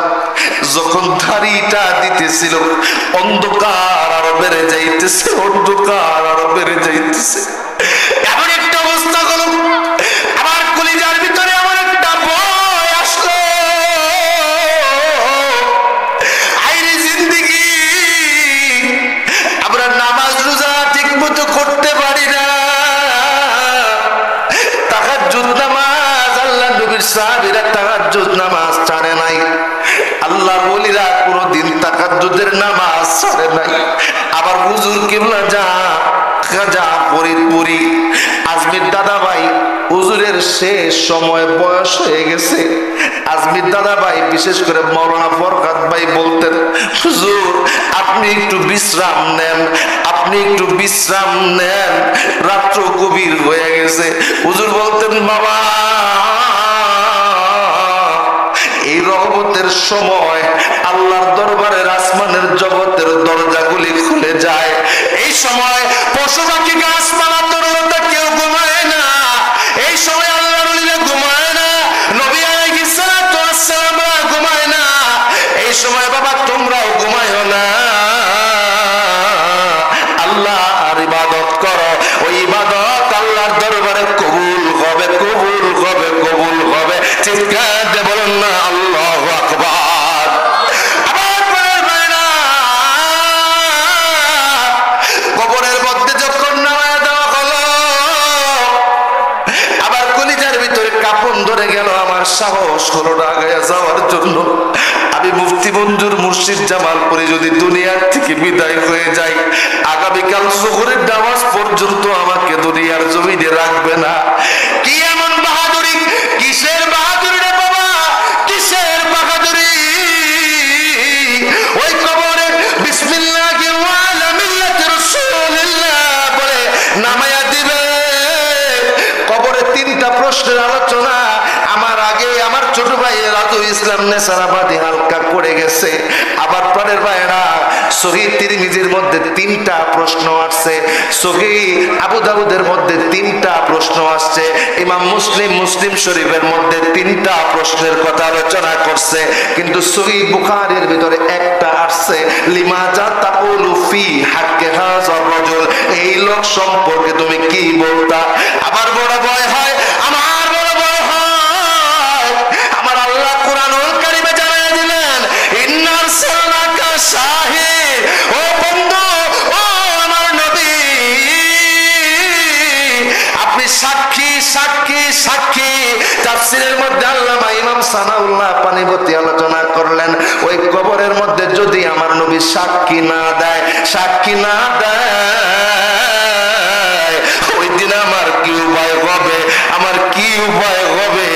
যখন ধাড়িটা দিতেছিল, অন্ধকার আরো বেড়ে যাইতেছে, অন্ধকার আরো বেড়ে যাইতেছে। এমন একটা অবস্থা হলো, আমার কলিজার ভিতরে এমন একটা ভয় আসলো। আইরে জিন্দেগি, আমরা নামাজ রোজা ঠিক মতো করতে পারি না। তাহাজ্জুদ নামাজ, আল্লাহ নবীর সাহাবীরা তাহাজ্জুদ নামাজ ছাড়ে নাই। আল্লাহর ওলিরা কোনদিন তাহাজ্জুদের নামাজ ছাড়ে নাই। আবার হুজুর কিবলা যা খাজা ফরিদপুরি আজমির দাদা ভাই, হুজুরের শেষ সময় বয়স হয়ে গেছে। আজমির দাদা ভাই, বিশেষ করে মাওলানা ফরকাত ভাই বলতেন, হুজুর আপনি একটু বিশ্রাম নেন, আপনি একটু বিশ্রাম নেন, রাত্র গভীর হয়ে গেছে। হুজুর বলতেন, বাবা এই রহমতের সময় আল্লাহর দরবারের আসমানের জগতের দরজাগুলি খুলে যায়। এই সময় পশু পাখি গাছপালা তরুণতা কেউ ঘুমায় না। এই সময় আল্লাহর ওলিরা ঘুমায় না, নবী আলাইহিস সালাতু ওয়াস সালামরা ঘুমায় না। এই সময় বাবা তোমরাও ঘুমায়ও না। আল্লাহর ইবাদত করো, ওই ইবাদত আল্লাহর দরবারে কবুল হবে, কবুল হবে, কবুল হবে। চিৎকার দিয়ে বলেন না আল্লাহু আকবার। আবার পরের বাইরা কবরের মধ্যে যখন নামায়া দেওয়া হলো, আবার কলিজার ভিতরে কাপন ধরে গেল। আমার সাহস হলো না আগায়া যাওয়ার জন্য। আমি মুফতি মঞ্জুর মুর্শিদ জামালপুরে যদি দুনিয়ার থেকে বিদায় হয়ে যাই, আগামীকাল যোহরের নামাজ পর্যন্ত আমাকে দুনিয়ার জমিনে রাখবে না। কি এমন বাহাদুরি, কিসের বাহাদুরি রে বাবা, কিসের বাহাদুরি? ওই কবরে বিসমিল্লাহি ওয়া আলা মিল্লাতি রাসূলিল্লাহ বলে নামায়া দিবে। কবরে 3টা প্রশ্নের আলোচনা। আমার আগে আমার ছোট ভাই রাজু ইসলাম নেসারাবাদী হালকা করে গেছে। আবার পরের ভাইরা সহিহ তিরমিজির মধ্যে 3টা প্রশ্ন আসছে, সহিহ আবু দাউদের মধ্যে 3টা প্রশ্ন আসছে, ইমাম মুসলিম শরীফের মধ্যে 3টা প্রশ্নের কথা আলোচনা করছে, কিন্তু সহিহ বুখারীর ভিতরে একটা আসছে, লিমাজা তাকুলু ফি হাক্কি হাযার রাজুল, এই লোক সম্পর্কে তুমি কি বলতা? আমার বড় ভয় হয়, আমার বড় ভয় হয়, আমার আল্লাহ কোরআনুল কারীমে জানায় দিলেন, ইন্না আরসালনাকা শাহিদ, ও বন্ধু, ও আমার নবী, আপনি সাক্ষী সাক্ষী সাক্ষী। তাফসীরের মধ্যে আল্লামা ইমাম সানাউল্লাহ পানিপতি আলোচনা করলেন, ওই কবরের মধ্যে যদি আমার নবী সাক্ষী না দেয়, সাক্ষী না দেয়, ওই দিন আমার কি উপায় হবে, আমার কি উপায় হবে,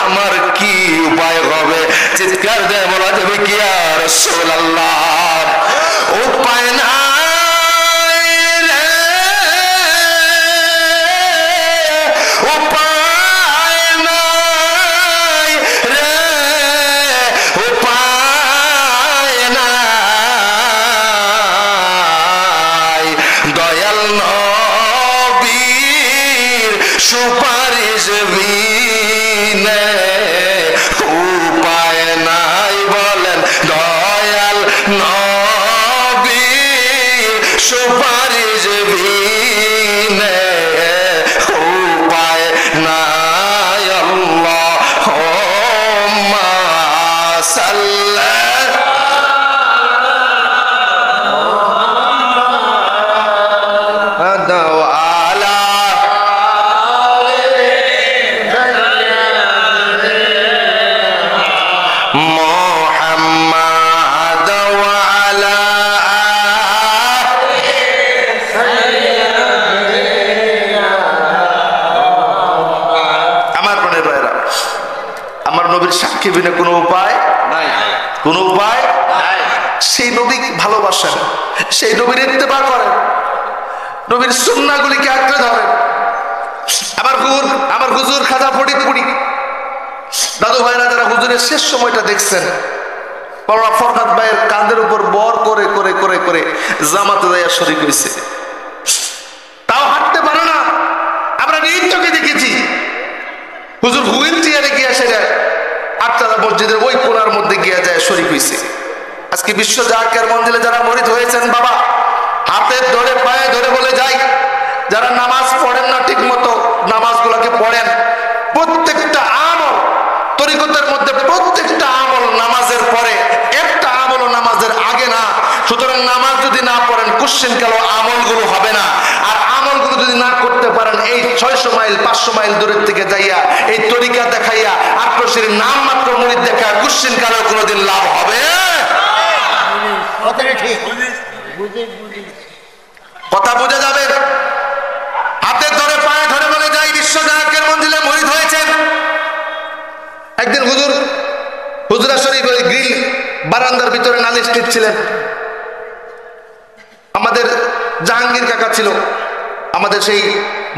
আমার কি উপায় হবে? চিৎকার দেয় বলা যাবে কি ইয়া রাসূলুল্লাহ, উপায় না সুপারিশ বিনে, উপায় নাই বলেন দয়াল নবীর সুপারিশ বিনে, উপায় নাই। আল্লাহুম্মা সাল্লি সাক্ষী বিনা কোনো উপায় নাই, কোনো উপায় নাই। সেই নবী ভালোবাসেন, সেই নবীর ইত্তেবা করেন, নবীর সুন্নাহগুলিকে আঁকড়ে ধরেন। আমার হুজুর খাজা ফরিদপুরি দাদু ভাইরা যারা হুজুরের শেষ সময়টা দেখছেন, বড় ফরহাদ ভাইয়ের কাঁধের উপর বর করে করে করে করে জামাতে যাইয়া শরীক হয়েছে, তাও হাঁটতে পারে না। আমরা নিজ চোখে দেখেছি হুজুর হুইল চেয়ারে গিয়ে সেটা আটচালা মসজিদের ওই কোণার মধ্যে গিয়ে যায় শরীক হয়েছে। আজকে বিশ্ব জাকির মন্দিরে যারা মরিদ হয়েছেন বাবা, হাতে ধরে পায়ে ধরে বলে যাই, যারা নামাজ পড়েন না ঠিক মতো, নামাজগুলোকে পড়েন। প্রত্যেকটা আমল তরিকতের মধ্যে, প্রত্যেকটা আমল নামাজের পরে, একটা আমলও নামাজের আগে না। সুতরাং নামাজ যদি না পড়েন কোশ্চেন কাল আমলগুলো হবে না। আর আমলগুলো যদি না করতে পারেন, এই 600 মাইল 500 মাইল দূরের থেকে যাইয়া এই তরিকা দেখাইয়া আত্মশরীর নাম মাত্র মুরিদ দেখা কোশ্চেন কালের কোনোদিন লাভ হবে? কথা বোঝা যাবে? হাতে ধরে পায়ে ধরে বলে যাই, বিশ্ব জাকির মন্দিরে মুরিদ হয়েছেন। একদিন হুজুরা শরীফ ওই গ্রিল বারান্দার ভিতরে নালিশ টিপছিলেন। আমাদের জাহাঙ্গীর কাকা ছিল, আমাদের সেই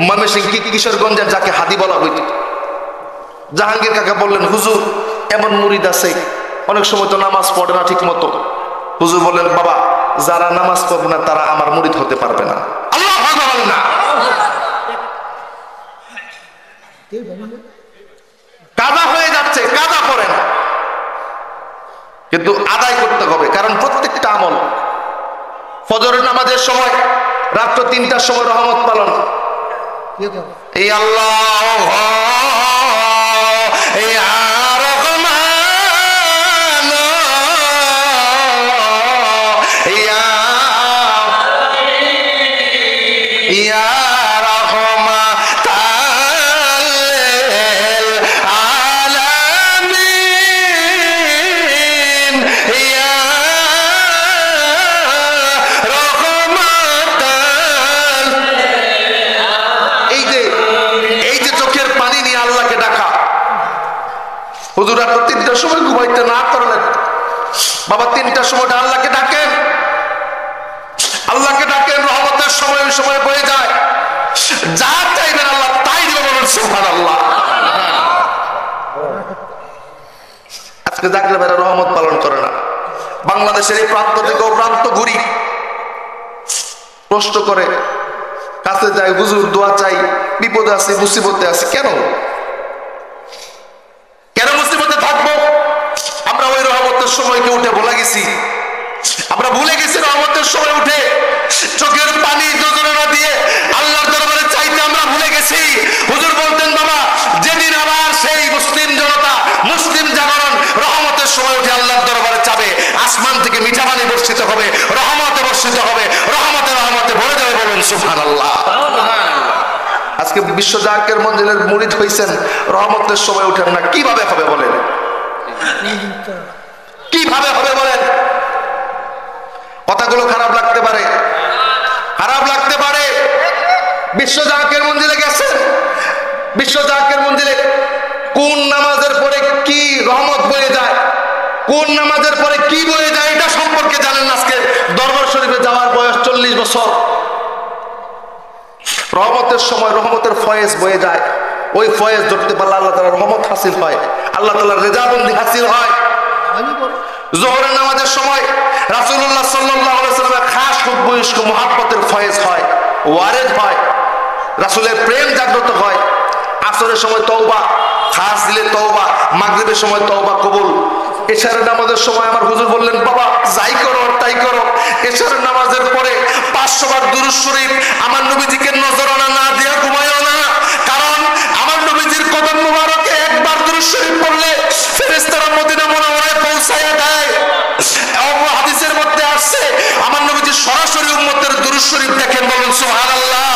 ময়মনসিংহ কিশোরগঞ্জের, যাকে হাদি বলা হইত। জাহাঙ্গীর কাকা বললেন, হুজুর এমন মুরিদ আছে অনেক সময় তো নামাজ পড়ে না ঠিক মতো। হুজুর বললেন, বাবা যারা নামাজ পড়বে না তারা আমার মুরিদ হতে পারবে না। আল্লাহু আকবার না, কাদা হয়ে যাচ্ছে, কাদা পড়ে না, কিন্তু আদায় করতে হবে। কারণ প্রত্যেকটা আমল, ফজরের নামাজের সময়, রাত্র 3টার সময় রহমত পালন, এই আল্লাহ এই হুজুর রাত 3টার সময় ঘুমাইতে না পারলেন, বাবা 3টার সময়টা আল্লাহকে ডাকেন, আল্লাহকে ডাকেন, রহমতের সময় ওই সময় বয়ে যায়, যা চাইবেন আল্লাহ তাই দিবেন, বলেন সুবহানাল্লাহ। আজকে জাকির ভাইরা রহমত পালন করে না। বাংলাদেশের এই প্রান্ত থেকে ও প্রান্ত ঘুরি, প্রশ্ন করে, কাছে যাই, হুজুর দোয়া চাই, বিপদে আছি, মুসিবতে আছি। কেন কেন মুসিবতে থাকবো? আমরা ওই রহমতের সময়কে উঠে ভুলে গেছি। আমরা ভুলে গেছি রহমতের সময় উঠে চোখের পানি যোজনা দিয়ে আল্লাহর দরবারে চাইতে আমরা ভুলে গেছি। হুজুর বলতেন, বাবা যেদিন আবার সেই মুসলিম জনতা, মুসলিম জাগরণ রহমতের সময় উঠে আল্লাহর দরবারে চাবে, আসমান থেকে মিঠা পানি বর্ষিত হবে, রহমতে বর্ষিত হবে, রহমতে রহমতে ভরে যাবে। বলেন সুবহানাল্লাহ। আজকে বিশ্ব জাকের মঞ্জিলের মুরিদ হইছেন, রহমতের সময় উঠেন না। কিভাবে হবে বলেন? কিভাবে হবে বলেন? কথাগুলো খারাপ লাগতে পারে, খারাপ লাগতে পারে। বিশ্ব জাকের মঞ্জিলে গেছেন, বিশ্ব জাকের মঞ্জিলে কোন নামাজের পরে কি রহমত বয়ে যায়, কোন নামাজের পরে কি বয়ে যায়, এটা সম্পর্কে জানেন। আজকে দরবার শরীফে যাওয়ার বয়স 40 বছর। রহমতের সময় রহমতের ফয়েজ বয়ে যায়, ওই ফয়েজ ধরতে পারলে আল্লাহ তাআলার রহমত হাসিল হয়, আল্লাহ তাআলার রেজাবন্দি হাসিল হয়। জোহরের নামাজের সময় রাসূলুল্লাহ সাল্লাল্লাহু আলাইহি ওয়াসাল্লামের খাস খুব বয়স্ক মুহাব্বতের ফয়েজ হয়, ওয়ারেদ হয়, রাসূলের প্রেম জাগ্রত হয়। আসরের সময় তওবা, খাস দিলে তওবা, মাগরিবের সময় তওবা কবুল। এশারের নামাজের সময় আমার হুজুর বললেন, বাবা যাই করো আর তাই করো, এশারের নামাজের পরে 500 বার দুরূদ শরীফ আমার নবীজিকে নজরানা না দিয়ে ঘুমায়ও না, কারণ আমার নবীজির কদম মুবারকে একবার দুরূদ শরীফ পড়লে ফেরেশতারা মদিনা মুনাওয়ারায় পৌঁছায়া দেয়। হাদিসের মধ্যে আসছে, আমার নবীজি সরাসরি উম্মতের দুরূদ শরীফ দেখেন। বলুন সুবহানাল্লাহ।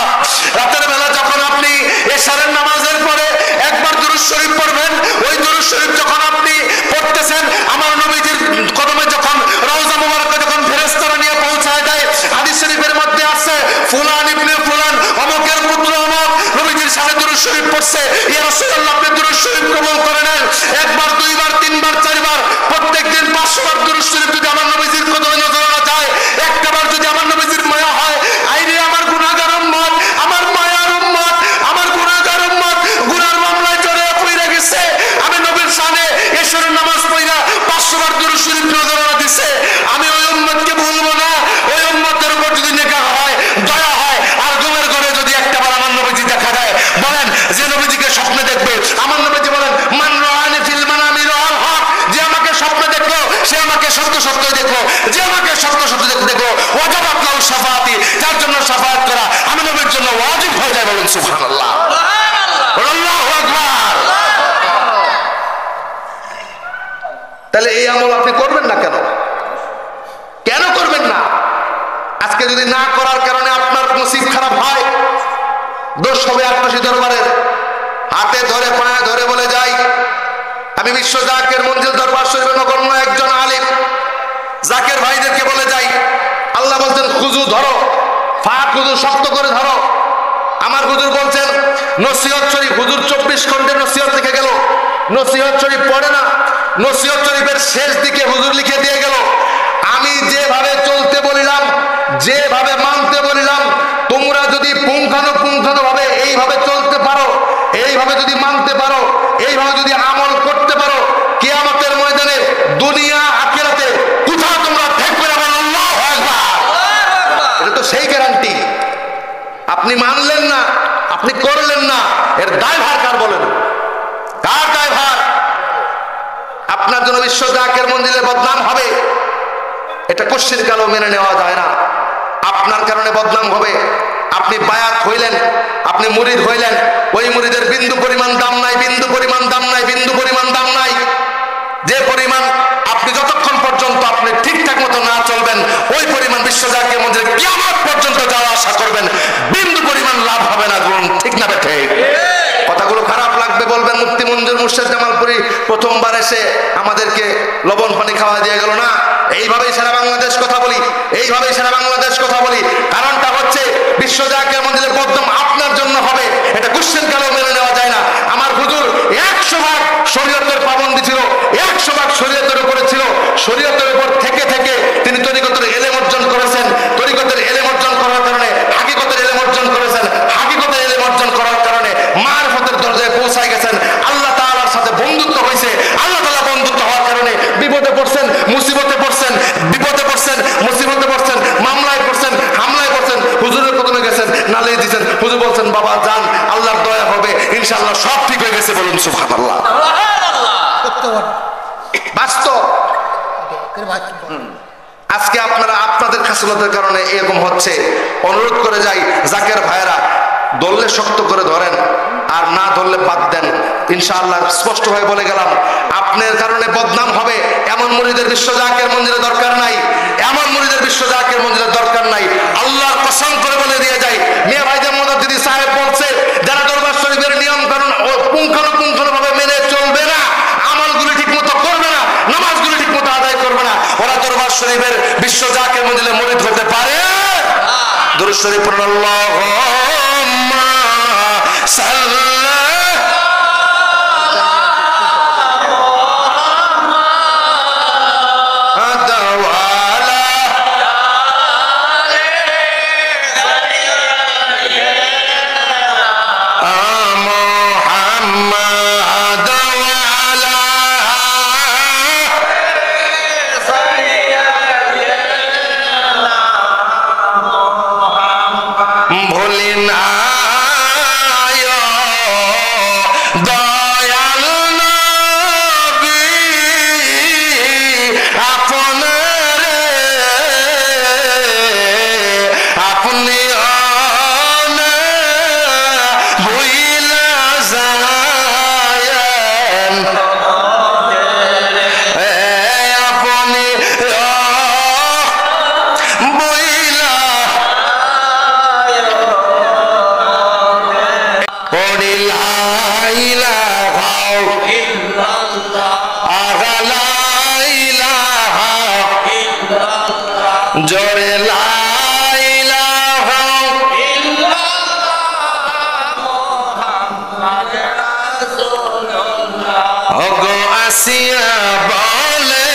রাতের বেলা যখন আপনি এশারের নামাজের পরে একবার দুরূদ শরীফ পড়বেন, ওই দুরূদ শরীফ যখন আপনি পড়তেছেন, আমার নবীজির কদমে যখন রওজা মুবারকে যখন ফেরেশতারা নিয়ে পৌঁছায় দেয়, হাদিস শরীফের মধ্যে আছে, ফুলান ইবনে ফুলান অমুকের পুত্র অমুক নবীজির সাথে দুরূদ শরীফ পড়ছে, ইয়া রাসূলুল্লাহ আপনি দুরূদ শরীফ কবুল করে নেন। একবার, দুইবার, তিনবার, চারবার, প্রত্যেকদিন 500 বার দুরূদ শরীফ যদি আমার নবীজির কদমে নজরানা যায়, একটাবার যদি আমার নবীজির মায়া হয়, আইরে আমার গুনাহগার উম্মত, আমার মায়ার উম্মত, আমার গুনাহগার উম্মত গুনার মামলায় জড়িয়ে পড়ে গেছে, আমি নবীর শানে এশারের নামাজ পড়া 500 বার দুরূদ শরীফ নজরানা দিছে, আমি ওই উম্মতকে ভুলবো না। ওই উম্মতের উপর যদি নেকাহ হয়, দয়া হয়, আর ঘুমের ঘরে যদি একটাবার আমার নবীজি দেখা যায়, বলেন যে নবীজিকে স্বপ্নে দেখবে, আমার নবীজি বলেন, মান রাআনি ফিল মানামি রাআল হক, যে আমাকে স্বপ্নে দেখলো সে আমাকে সত্য সত্য দেখলো, যে আমাকে সত্য সত্য দেখলো, ওয়াজাবাত লাহু শাফাআতি, যার জন্য শাফাআত করা আমি নবীর জন্য ওয়াজিব হয়ে যায়। বলেন সুবহানাল্লাহ, আল্লাহু আকবার। তাহলে এই আমল আপনি করবেন না কেন? কেন করবেন না? আজকে যদি না করার কারণে আপনার নসিব খারাপ হয়, দোষ হবে আটপাশি দরবারের। হাতে ধরে পায়ে ধরে বলে যাই, আমি বিশ্ব জাকের মঞ্জিল দরবার শরীফে নগণ্য একজন আলিম জাকের ভাইদেরকে বলে যাই, আল্লাহ বলছেন খুজু ধরো, ফাঁক খুজু শক্ত করে ধরো। আমার হুজুর বলছেন নসিহত শরীফ, হুজুর 24 খণ্ডের নসিহত লিখে গেল, নসিহত শরীফ পড়ে না, নসিহত শরীফের শেষ দিকে হুজুর লিখে দিয়ে গেল, আমি যেভাবে চলতে বলিলাম, যেভাবে মানতে বলিলাম, তোমরা যদি পুঙ্খানুপুঙ্খানু ভাবে এইভাবে চলতে পারো, এইভাবে যদি মানতে পারো, এইভাবে যদি আমল করতে পারো, কিয়ামতের ময়দানে দুনিয়া আখিরাতে কোথাও তোমরা ঠেকবে না। আল্লাহু আকবার। এটা তো সেই গ্যারান্টি। আপনি মানলেন না, আপনি করলেন না, এর দায়ভার কার বলেন? কার দায়ভার? আপনার জন্য বিশ্ব জাকের মঞ্জিলে বদনাম হবে, এটা কোশ্চিন কালেও মেনে নেওয়া যায় না। আপনার কারণে বদনাম হবে। আপনি বায়াত হইলেন, আপনি মুরিদ হইলেন, ওই মুরিদের বিন্দু পরিমাণ দাম নাই, বিন্দু পরিমাণ দাম নাই, বিন্দু পরিমাণ দাম নাই। যে পরিমাণ আপনি যতক্ষণ পর্যন্ত আপনি ঠিকঠাক মতো না চলবেন, ওই পরিমাণ বিশ্ব জাকের মঞ্জিলে কিয়ামত পর্যন্ত যাওয়া আশা করবেন, বিন্দু পরিমাণ লাভ হবে না। ঠিক না বেঠে? কথাগুলো খারাপ লাগবে, বলবেন মুফতি মঞ্জুর মুর্শেদ জামালপুরি প্রথমবার এসে আমাদেরকে লবণ পানি খাওয়া দিয়ে গেল না। এইভাবেই সারা বাংলাদেশ কথা বলি, এইভাবেই সারা বাংলাদেশ কথা বলি। কারণটা হচ্ছে বিশ্ব জাকের মঞ্জিলের বদনাম আপনার জন্য হবে, এটা কোশ্চেন কালেও মেনে নেওয়া যায় না। আমার হুজুর 100 ভাগ শরীয়তের পাবন্দি ছিল, 100 ভাগ শরীয়তের উপরে ছিল। শরীয়তের উপর থেকে থেকে তিনি তরিকতের ইলম অর্জন করেছেন, তরিকতের ইলম অর্জন করার কারণে হাকিকতের ইলম অর্জন করেছেন, হাকিকতের ইলম অর্জন করার কারণে মারফতের দরজায় পৌঁছায় গেছেন। আল্লাহ তাআলার সাথে বন্ধুত্ব হয়েছে, আল্লাহ তাআলা বন্ধুত্ব হওয়ার কারণে বিপদে পড়ছেন, মুসিবতে পড়ছেন, বিপদে পড়ছেন, মুসিবতে পড়ছেন, মামলায় পড়ছেন, হামলায় পড়ছেন, আজকে আপনারা আপনাদের খাসলতের কারণে এরকম হচ্ছে। অনুরোধ করে যাই, জাকের ভাইয়েরা ধরলে শক্ত করে ধরেন, আর না ধরলে বাদ দেন। ইনশাআল্লাহ স্পষ্ট ভাবে বলে গেলাম, আপনার কারণে বদনাম হবে এমন মুরিদের বিশ্ব জাকের মঞ্জিলে দরকার নাই, এমন মুরিদের বিশ্ব জাকের মঞ্জিলে দরকার নাই। আল্লাহর কসম করে বলে দিয়ে যাই, মিয়া ভাইজান মুজাদ্দিদি সাহেব বলছে, যারা দরবার শরীফের নিয়ম কানুন পুঙ্খানুপুঙ্খানুভাবে মেনে চলবে না, আমলগুলি ঠিক মতো করবে না, নামাজগুলি ঠিক মতো আদায় করবে না, ওরা দরবার শরীফের বিশ্ব জাকের মঞ্জিলে মুরিদ হতে পারে? দুরূদ শরীফ পড়ুন, আল্লাহুম্মা সাল্লি জোরে লা ইলাহা ইল্লাল্লাহ মুহাম্মাদুর রাসূলুল্লাহ। ওগো আসিয়া বলে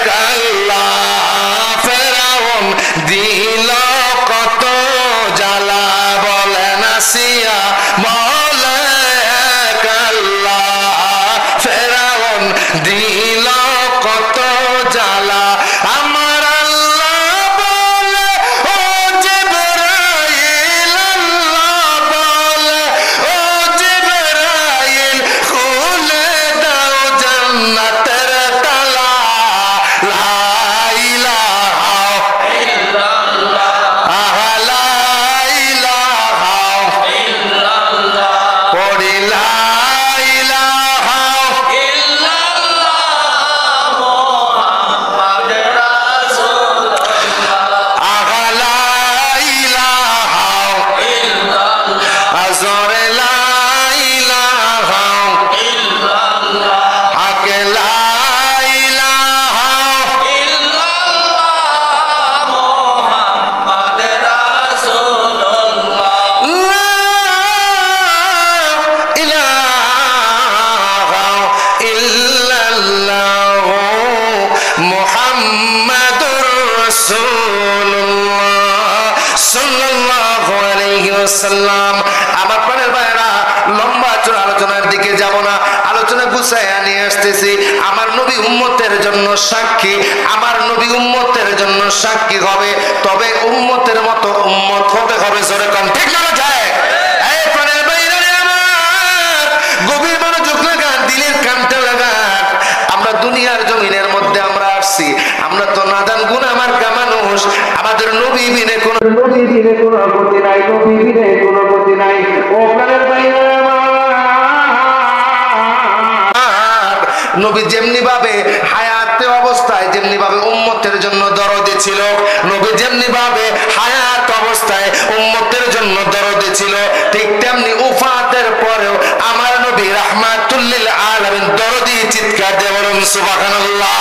কাল্লা, ফেরাউন দিল কত জ্বালা, বলেন আসিয়া বলে কাল্লা, ফেরাউন দিল কত জ্বালা। আমার আল্লাহ বলে ও জিবরাইল, আল্লাহ বলে ও জিবরাইল, খুলে দাও জান্নাতের তালা, লা ইলাহা ইল্লাল্লাহ, লা ইলাহা ইল্লাল্লাহ, পড়ি লা ইলাহা সাল্লাম। আমার প্রাণের ভাইরা, লম্বা চোর আলোচনার দিকে যাব না, আলোচনা গুছাইয়া নিয়ে আসতেছি। আমার নবী উম্মতের জন্য সাক্ষী, আমার নবী উম্মতের জন্য সাক্ষী হবে, তবে উম্মতের মতো উম্মত হতে হবে। জোরে কোন ঠিক না যায়? এই প্রাণের ভাইরা আমার, গভীর মনোযোগ লাগান, দিলের কানটা লাগান। আমরা দুনিয়ার জমিনের মধ্যে আমরা আসছি, আমরা তো নাদান গুনাহগার মানুষ। আমাদের নবী বিনে কোন গতি নাই, নবী বিনে কোন গতি নাই। ও প্রাণের ভাইরা আমার, নবী যেমনি ভাবে হায়াতে অবস্থায় যেমনি ভাবে উম্মতের জন্য দরদি ছিল, নবী যেমনি ভাবে হায়াত অবস্থায় উম্মতের জন্য দরদি ছিল, ঠিক তেমনি উফাতের পরেও আমার নবী রাহমাতুল লিল আলামিন দরদি। চিৎকার দিয়ে বলুন সুবহানাল্লাহ।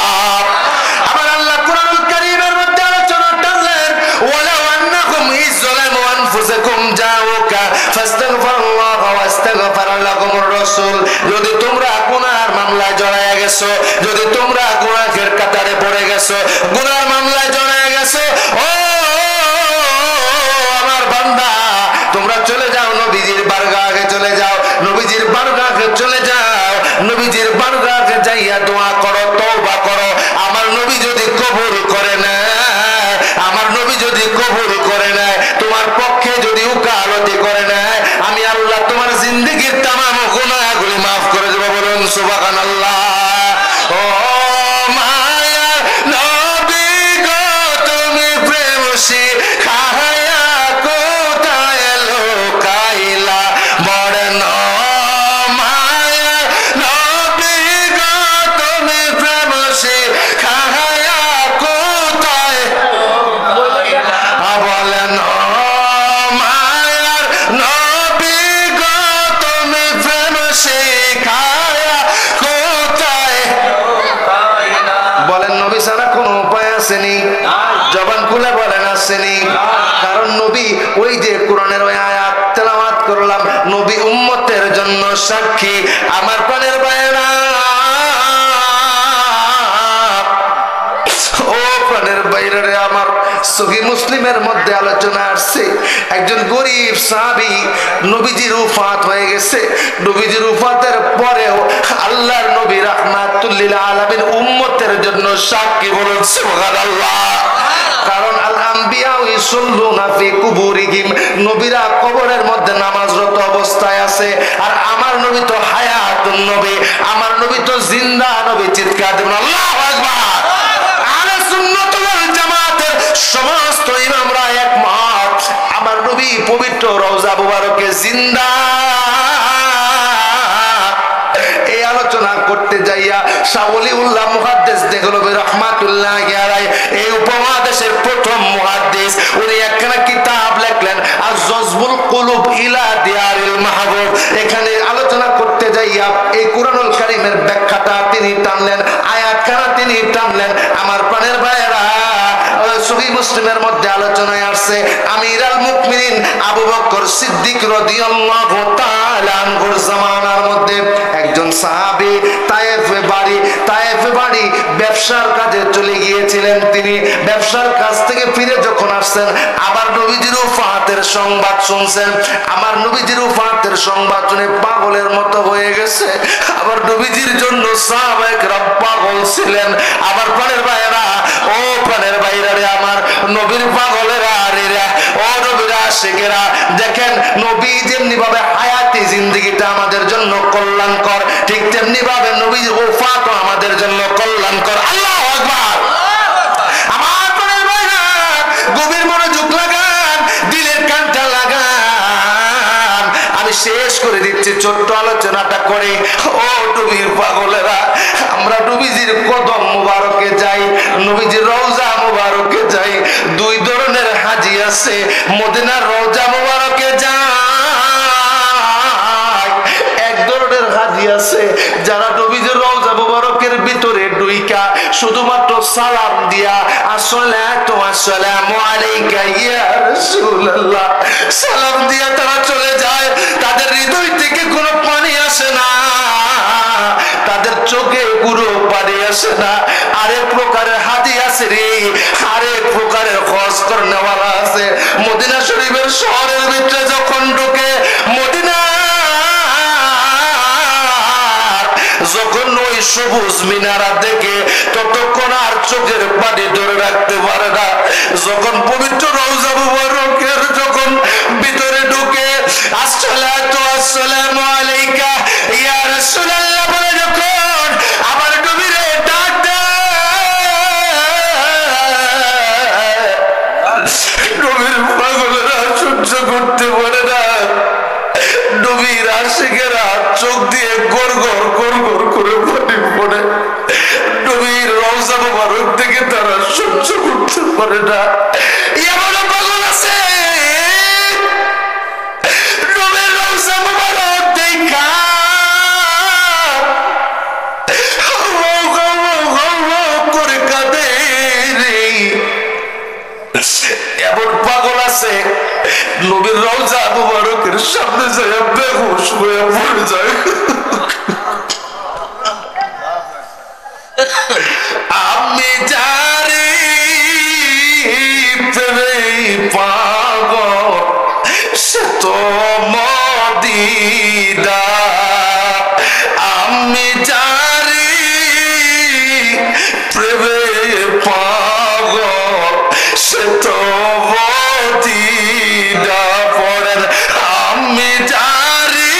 আমার আল্লাহ কুরআনুল কারীমের মধ্যে আলোচনা টানলেন, ওয়ালাউ আন্নাকুম ইযলামু আনফুসাকুম জাউকা ফাস্তাগফিরুল্লাহ ওয়াস্তাগফার লাকুমুর রাসূল। যদি তোমরা গুনাহের মামলায় জড়ায় গেছো, যদি তোমরা গুনাহের কাতারে পড়ে গেছো, গুনাহের মামলায় জড়ায় গেছো, ও আমার বান্দা, তোমরা চলে যাও নবীজির বারগাহে, চলে যাও নবীজির বারগাহে, চলে যাও নবীজির বারগাহে, যাইয়া দোয়া করো, তওবা করো। আমার নবী যদি কবুল করে নেয়, আমার নবী যদি কবুল করে নেয়, তোমার পক্ষে যদি উকালতি করে নেয়, আমি আল্লাহ তোমার জিন্দেগীর তামাম গুনাহগুলি মাফ করে দেব। বলুন সুবহানাল্লাহ। ও মায়া নবী আসেনি? জবান খুলে বলেন আসেনি? কারণ নবী, ওই যে কোরআনের ওই আয়াত তেলাওয়াত করলাম, নবী উম্মতের জন্য সাক্ষী। আমার প্রাণের ভাইয়েরা, ও প্রাণের বাইরে আমার, সহিহ মুসলিমের মধ্যে আলোচনা আসছে, একজন গরিব সাহাবী, নবীজির উফাত হয়ে গেছে। নবীজির উফাতের পরেও আল্লাহর নবী রাহমাতুল লিল আলামিন উম্মতের জন্য সাক্ষী। বলুন সুবহানাল্লাহ। কারণ আল আম্বিয়া ইউসাল্লুনা ফি কুবুরিহিম, নবীরা কবরের মধ্যে নামাজরত অবস্থায় আছে। আর আমার নবী তো হায়াতুন নবী, আমার নবী তো জিন্দা নবী। চিৎকার দেন আল্লাহু আকবার। আহলে সুন্নাত ওয়াল জামাতের সমস্ত ইমামরা একমত, আমার নবী পবিত্র রওজা মুবারকে জিন্দা। এই আলোচনা করতে যাইয়া শাহ ওলিউল্লাহ মুহাদ্দিস দেহলভী রাহমাতুল্লাহি আলাইহি, এই উপমহাদেশের প্রথম মুহাদ্দিস, উনি একখানা কিতাব লিখলেন আয-যাযবুল কুলুব ইলা দিয়ারিল মাহবুব। এখানে আলোচনা করতে যাইয়া এই কুরআনুল কারীমের ব্যাখ্যাটা তিনি টানলেন, আয়াতখানা তিনি টানলেন। আমার প্রাণের ভাইয়েরা, সহিহ মুসলিমের মধ্যে আলোচনায় আসছে, আমিরুল মুমিনিন আবু বকর সিদ্দিক রাদিয়াল্লাহু তাআলা আনহুর জামানার মধ্যে একজন সাহাবী তায়েফে বাড়ি ব্যবসার কাজে চলে গিয়েছিলেন। তিনি ব্যবসার কাজ থেকে ফিরে যখন আসছেন, আবার নবীজির ওফাতের সংবাদ শুনছেন। আমার নবীজির ওফাতের সংবাদ শুনে পাগলের মতো হয়ে গেছে। আবার নবীজির জন্য সাহাবায়ে কেরাম পাগল ছিলেন। আমার প্রাণের ভাইয়েরা, ও প্রাণের ভাইরা রে আমার, নবীর পাগলেরা রে, ও নবীর আশিকেরা, দেখেন নবী যেমনি ভাবে হায়াতি জিন্দেগিটা আমাদের জন্য কল্যাণকর, ঠিক তেমনি ভাবে নবীর ওফাতও আমাদের জন্য কল্যাণকর। আল্লাহু আকবার। আমার প্রাণের ভাইরা, গভীর মনোযোগ লাগান, দিলের কানটা লাগান। আমি শেষ করে দিচ্ছি ছোট্ট আলোচনাটা করে। ও নবীর পাগলেরা, আমরা নবীজির কদম মুবারকে যাই, নবীজির রওজা মুবারকে যাই। দুই ধরনের হাজি আছে, মদিনার রওজা মুবারকে যায়। এক ধরনের হাজি আছে যারা নবীজির রওজা মুবারকের ভিতরে ঢুইকা শুধুমাত্র সালাম দিয়া আসসালাতু ওয়াসসালামু আলাইকা ইয়া রাসূলুল্লাহ সালাম দিয়া তারা চলে যায়। তাদের হৃদয় থেকে কোনো পানি আসে না, তাদের চোখে পুরো পানি আসে না। আরেক প্রকারের হাজি আছে রে, আরেক প্রকারের খরচ করনেওয়ালা আছে। মদিনা শরীফের শহরের ভিতরে যখন ঢুকে, মদিনা যখন ওই সবুজ মিনারা দেখে, ততক্ষণ আর চোখের পানি ধরে রাখতে পারে না। যখন পবিত্র রওজা মুবারকের যখন ভিতরে ঢুকে, আসসালাতু ওয়াসসালামু আলাইকা ইয়া রাসূলুল্লাহ বলে যখন আমার নবীরে ডাক দেয়, নবীর পাগলেরা সহ্য করতে পারে না। নবীর আশিকেরা চোখ দিয়ে গড় গড় গড় গড় করে পানি পড়ে। নবীর রওজা মুবারক থেকে তারা সহ্য করতে পারে না। এমন পাগল আছে, নবীর রওজা মুবারক দেখা করে কাঁদে রে। এমন পাগল আছে, নবীর রওজা মুবারকের সামনে যায় বেহুশ হয়ে পড়ে যায়। আমি জানি প্রেমে পাগল, সে তো মদিনা। আমি জানি প্রেমে পাগল, সে তো মদিনা। পড়েন আমি জানি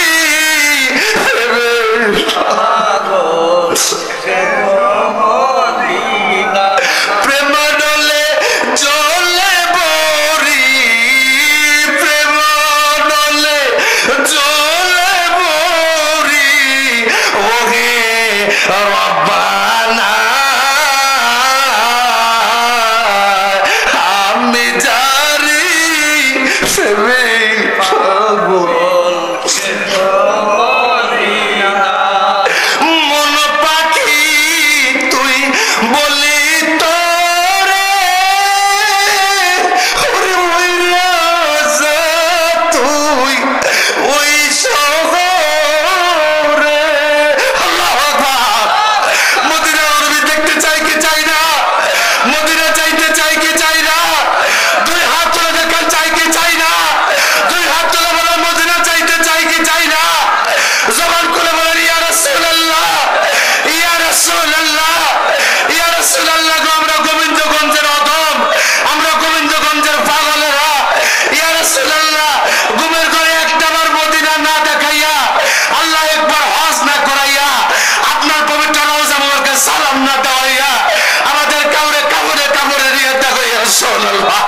সুবহানাল্লাহ।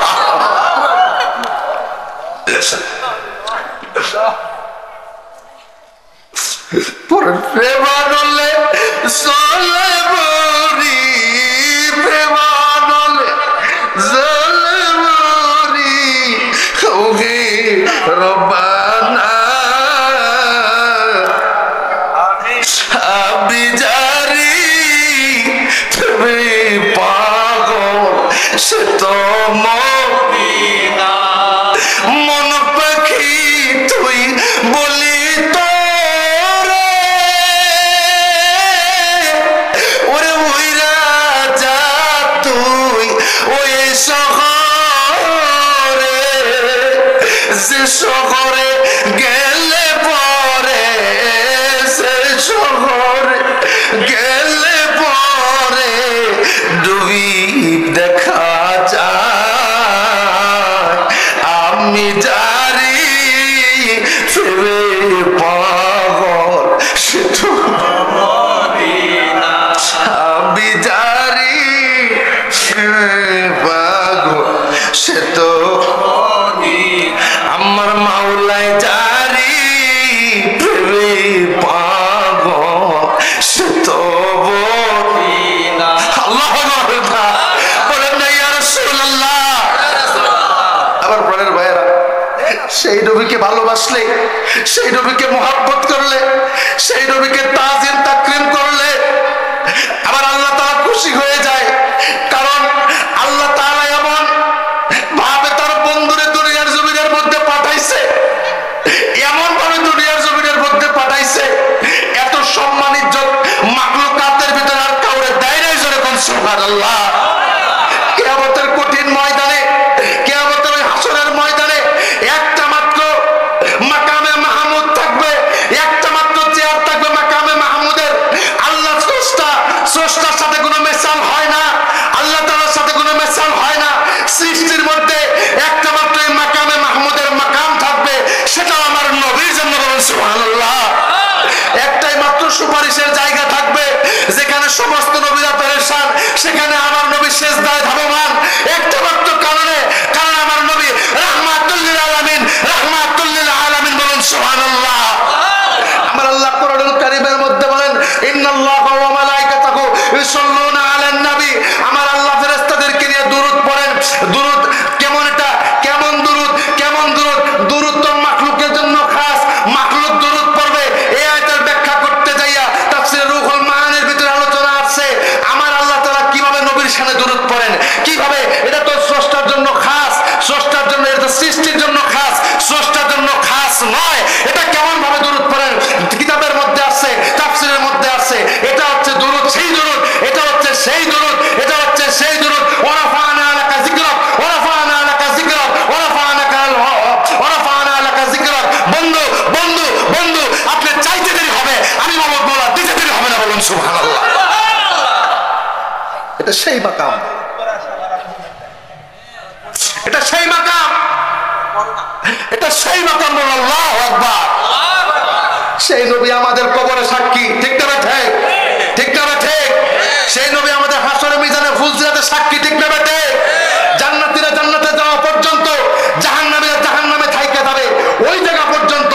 প্রেমানলে চলে বরি, প্রেমানলে চলে বরি, ওহে রব্বানা আমি জানি তুমি পাগল, সে তো মদিনা মন পাখি তুই বলি তো রে, ওরে উইরা যা তুই ওই শহরে, যে শহরে গেলে পরে, সে শহরে গেলে পরে ডুবি দেখা যায়। আমি জানি ফিরে পাগল সে তো মদিনা, আমি জানি ফিরে পাগল সে তো আমার মাওলাই জানি ফিরে পাগল সে তো মদিনা। আল্লাহু আকবার বলেন না ইয়া রাসূলুল্লাহ। আবার প্রাণের ভাইয়েরা, সেই নবীকে ভালোবাসলে, সেই নবীকে মোহাব্বত করলে, সেই নবীকে তাজিম তাকরিম করলে আবার আল্লাহ তাআলা খুশি হয়ে যায়। কারণ আল্লাহ তাআলা এমন ভাবে তার বন্ধুরে দুনিয়ার জমিনের মধ্যে পাঠাইছে, এমন ভাবে দুনিয়ার জমিনের মধ্যে পাঠাইছে, এত সম্মান ইজ্জত মাখলুকাতের ভিতরে আর কাউরে দেয় নাই। জোরে কোন সুবহানাল্লাহ। কিয়ামতের কঠিন ময়দানে, কিয়ামতের ওই হাসরের ময়দানে একটা মাত্র মাকামে মাহমুদ থাকবে, একটা মাত্র চেয়ার থাকবে মাকামে মাহমুদের। আল্লাহ স্রষ্টার সাথে কোনো মেসাল হয় না, আল্লাহ তাআলার সাথে কোনো মেসাল হয় না। সৃষ্টির মধ্যে একটা মাত্র মাকামে মাহমুদের মাকাম থাকবে, সেটাও আমার নবীর জন্য। বলুন সুবহানাল্লাহ। একটাই মাত্র সুপারিশের জায়গা থাকবে, যেখানে সমস্ত নবীরা পেরেশান, সেখানে আমার নবী সিজদায় ধাবমান। একটা মাত্র কারণে, কারণ আমার নবী রাহমাতুল লিল আলামিন, রাহমাতুল লিল আলামিন। বলুন সুবহানাল্লাহ। আমার আল্লাহ কোরআনুল কারীমের মধ্যে বলেন, ইন্নাল্লাহা ওয়া মালাইকাতাহু ইউসাল্লুনা আলান নবী। আমার আল্লাহ ফেরেশতাদেরকে নিয়ে দুরূদ পড়েন। দুরূদ কেমন? এটা কেমন দুরূদ? কেমন দুরূদ? দুরূদ তো মাখলুকের জন্য খাস, মাখলুক দুরূদ পড়বে। এই আয়াতের ব্যাখ্যা করতে যাইয়া তাফসীরে রুহুল মাআনির ভিতরে আলোচনা আছে আমার আল্লাহ তাআলা কিভাবে নবীর শানে দুরূদ পড়েন, কিভাবে। এটা তো স্রষ্টার জন্য খাস, স্রষ্টার জন্য, এটা তো সৃষ্টির জন্য খাস, স্রষ্টার জন্য খাস নয়। এটা কেমন ভাবে দুরূদ পড়েন কিতাবের মধ্যে আছে, তাফসীরের মধ্যে আছে। এটা হচ্ছে দুরূদ, সেই দুরূদ, এটা হচ্ছে সেই দুরূদ, এটা হচ্ছে সেই দুরূদ। ওয়া রাফা'না লাকা যিকরাক, ওয়া রাফা'না লাকা যিকরাক, ওয়া রাফা'না লাকা যিকরাক। বন্ধু বন্ধু বন্ধু, আপনি চাইতে দেরি হবে, আমি মোহাম্মদ মোলা দিতে দেরি হবে না। বলুন সুবহানাল্লাহ। এটা সেই মাকাম, এটা সেই মাকাম, এটা সেই মাকাম। বলুন আল্লাহু আকবার। সেই নবী আমাদের কবরে সাক্ষী, ঠিক না ঠিক? ঠিক না ঠিক? সেই নবী আমাদের হাসরে মিজানে ফুলসিরাতে সাক্ষী, ঠিক না ঠিক? জান্নাতীরা জান্নাতে যাওয়া পর্যন্ত, জাহান্নামীরা জাহান্নামে থাইকা যাবে, ওই জায়গা পর্যন্ত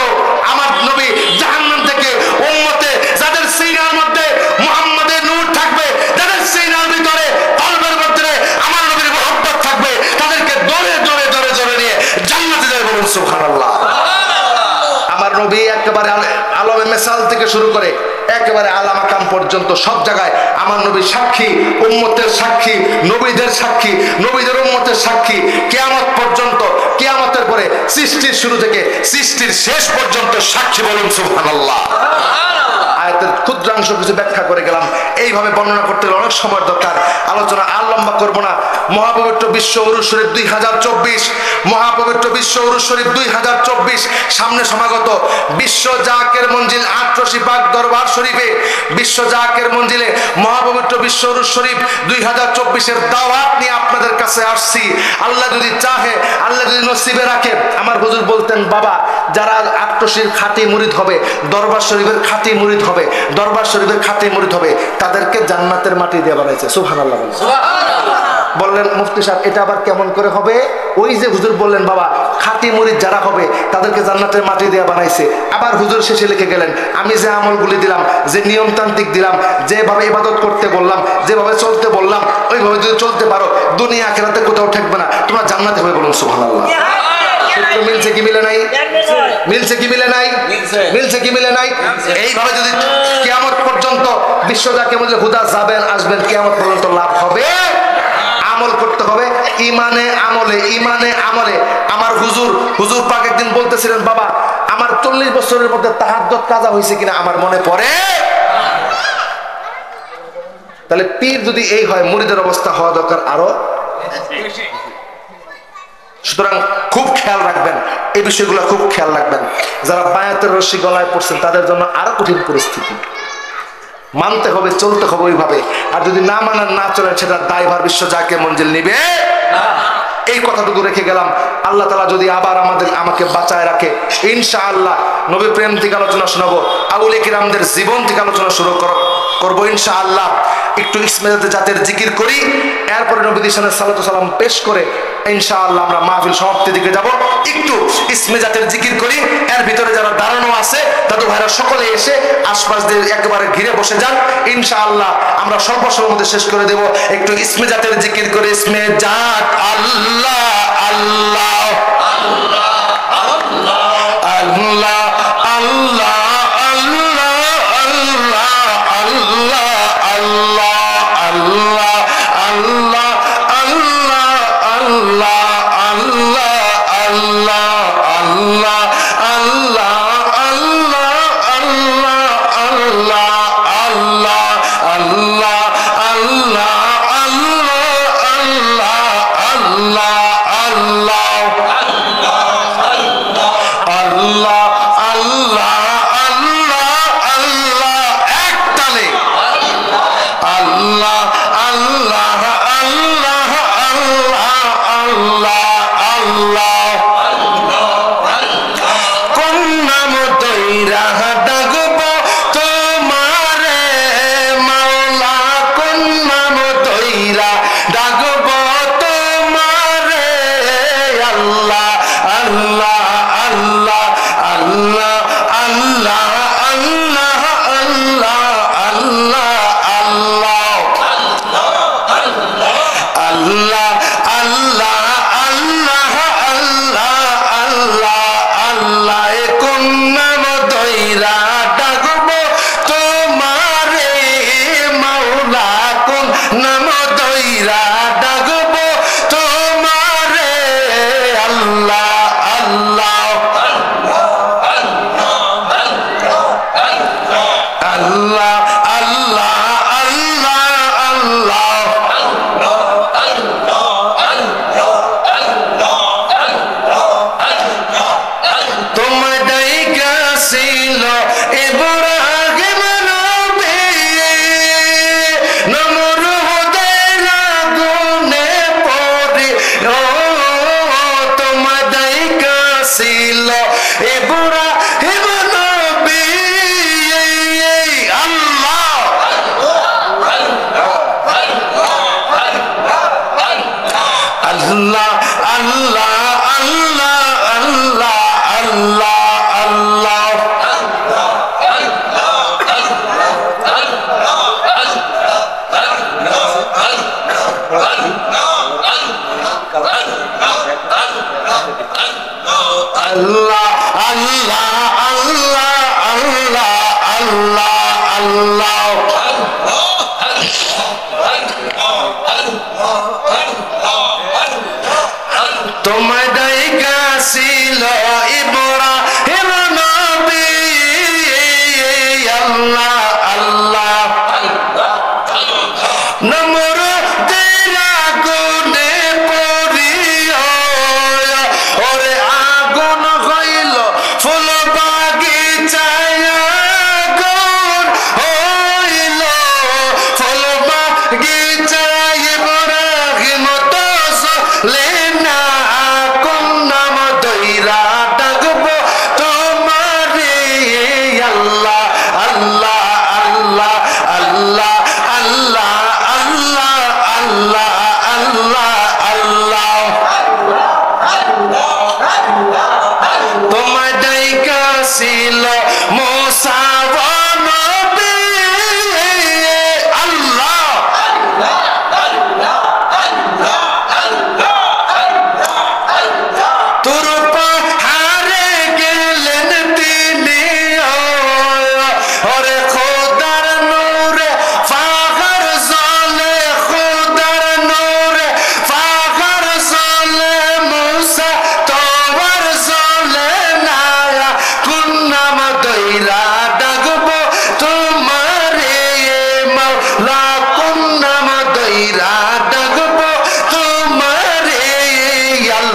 আমার নবী জাহান্নাম থেকে উম্মতে যাদের সিনার মধ্যে মুহাম্মাদের নূর থাকবে, যাদের সিনার ভিতরে কলবের মধ্যে আমার নবীর মহব্বত থাকবে, তাদেরকে দৌড়ে দৌড়ে দৌড়ে দৌড়ে নিয়ে জান্নাতে যাবে। বলুন সুবহানাল্লাহ। আমার নবী একেবারে আলমে মেসাল থেকে শুরু করে একেবারে আলা মাকাম পর্যন্ত সব জায়গায় আমার নবী সাক্ষী, উম্মতের সাক্ষী, নবীদের সাক্ষী, নবীদের উম্মতের সাক্ষী, কিয়ামত পর্যন্ত, কিয়ামতের পরে সৃষ্টির শুরু থেকে সৃষ্টির শেষ পর্যন্ত সাক্ষী। বলুন সুবহানাল্লাহ। আয়াতের ক্ষুদ্রাংশ কিছু ব্যাখ্যা করে গেলাম। এইভাবে বর্ণনা করতে গেলে অনেক সময় দরকার, আলোচনা আর লম্বা করবো না। মহাপবিত্র বিশ্ব উরুস শরীফ 2024, মহাপবিত্র বিশ্ব উরুস শরীফ 2024 সামনে সমাগত। বিশ্ব জাকের মঞ্জিল ৮৮ পাক দরবার শরীফে, বিশ্ব জাকের মঞ্জিলে মহাপবিত্র বিশ্ব উরুস শরীফ 2024-এর দাওয়াত নিয়ে আপনাদের কাছে আসছি। আল্লাহ যদি চাহে, আল্লাহ যদি নসিবে রাখে। আমার হুজুর বলতেন, বাবা যারা ৮৮-র খাঁটি মুরিদ হবে, দরবার শরীফের খাঁটি মুরিদ হবে, দরবার শরীফের খাঁটি মুরিদ হবে, তাদেরকে জান্নাতের মাটি দিয়ে বানাইছে। সুবহানাল্লাহ। বললেন মুফতি সাহেব এটা আবার কেমন করে হবে? ওই যে হুজুর বললেন বাবা খাঁটি মুরিদ যারা হবে তাদেরকে জান্নাতের মাটি দিয়ে বানাইছে। আবার হুজুর শেষে লিখে গেলেন আমি যে আমলগুলি দিলাম, যে নিয়মতান্ত্রিক দিলাম, যেভাবে ইবাদত করতে বললাম, যেভাবে চলতে বললাম, ওইভাবে যদি চলতে পারো দুনিয়া আখিরাতে কোথাও ঠেকবে না, তোমরা জান্নাতে হবে। বলুন সুবহানাল্লাহ। মিলছে কি মিলে নাই? মিলছে কি মিলে নাই? মিলছে কি মিলে নাই? এইভাবে যদি কিয়ামত পর্যন্ত বিশ্ব যাকে বলে হুদা যাবেন আসবেন, কিয়ামত পর্যন্ত লাভ হবে। আমল করতে হবে ইমানে আমলে, ইমানে আমলে। আমার হুজুর পাক একদিন বলতেছিলেন বাবা আমার 40 বছরের মধ্যে তাহাজ্জুদ কাজা হয়েছে কিনা আমার মনে পড়ে। তাহলে পীর যদি এই হয় মুরিদের অবস্থা হওয়া দরকার আরো। সুতরাং খুব খেয়াল রাখবেন এই বিষয়গুলো, খুব খেয়াল রাখবেন। যারা বায়াতের রশি গলায় পড়ছেন তাদের জন্য আরো কঠিন পরিস্থিতি। মানতে হবে, চলতে হবে ওইভাবে। আর যদি না মানেন, না চলেন, সেটা দায়ভার বিশ্ব যাকে মঞ্জিল নিবে। এই কথাটুকু রেখে গেলাম। আল্লাহ তাআলা যদি আবার আমাকে বাঁচায় রাখে, ইনশাআল্লাহ নবী প্রেম থেকে আলোচনা শোনাবো, আউলিয়া কিরামদের জীবন থেকে আলোচনা শুরু করবো ইনশাআল্লাহ। একটু ইসমে জাতের জিকির করি, এরপরে নবীর সামনে সালাতু সালাম পেশ করে ইনশাআল্লাহ আমরা মাহফিল সমাপ্তির দিকে যাব। একটু ইসমে জাতের জিকির করি। এর ভিতরে যারা দাঁড়ানো আছে দাদু ভাইরা সকলে এসে আশপাশ দিয়ে একেবারে ঘিরে বসে যান। ইনশাআল্লাহ আমরা স্বল্প সময়ের মধ্যে শেষ করে দেব। একটু ইসমে জাতের জিকির করে ইসমে জাত আল্লাহ আল্লাহ আল্লাহ আল্লাহ আল্লাহ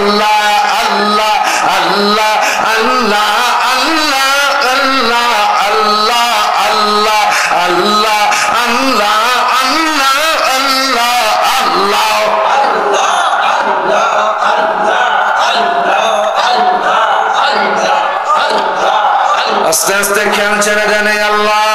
আল্লাহ আল্লাহ আল্লাহ আল্লাহ আল্লাহ আল্লাহ আল্লাহ আল্লাহ আল্লাহ আল্লাহ আল্লাহ আল্লাহ আস্তে আস্তে খেয়াল ছেড়ে দেন আল্লাহ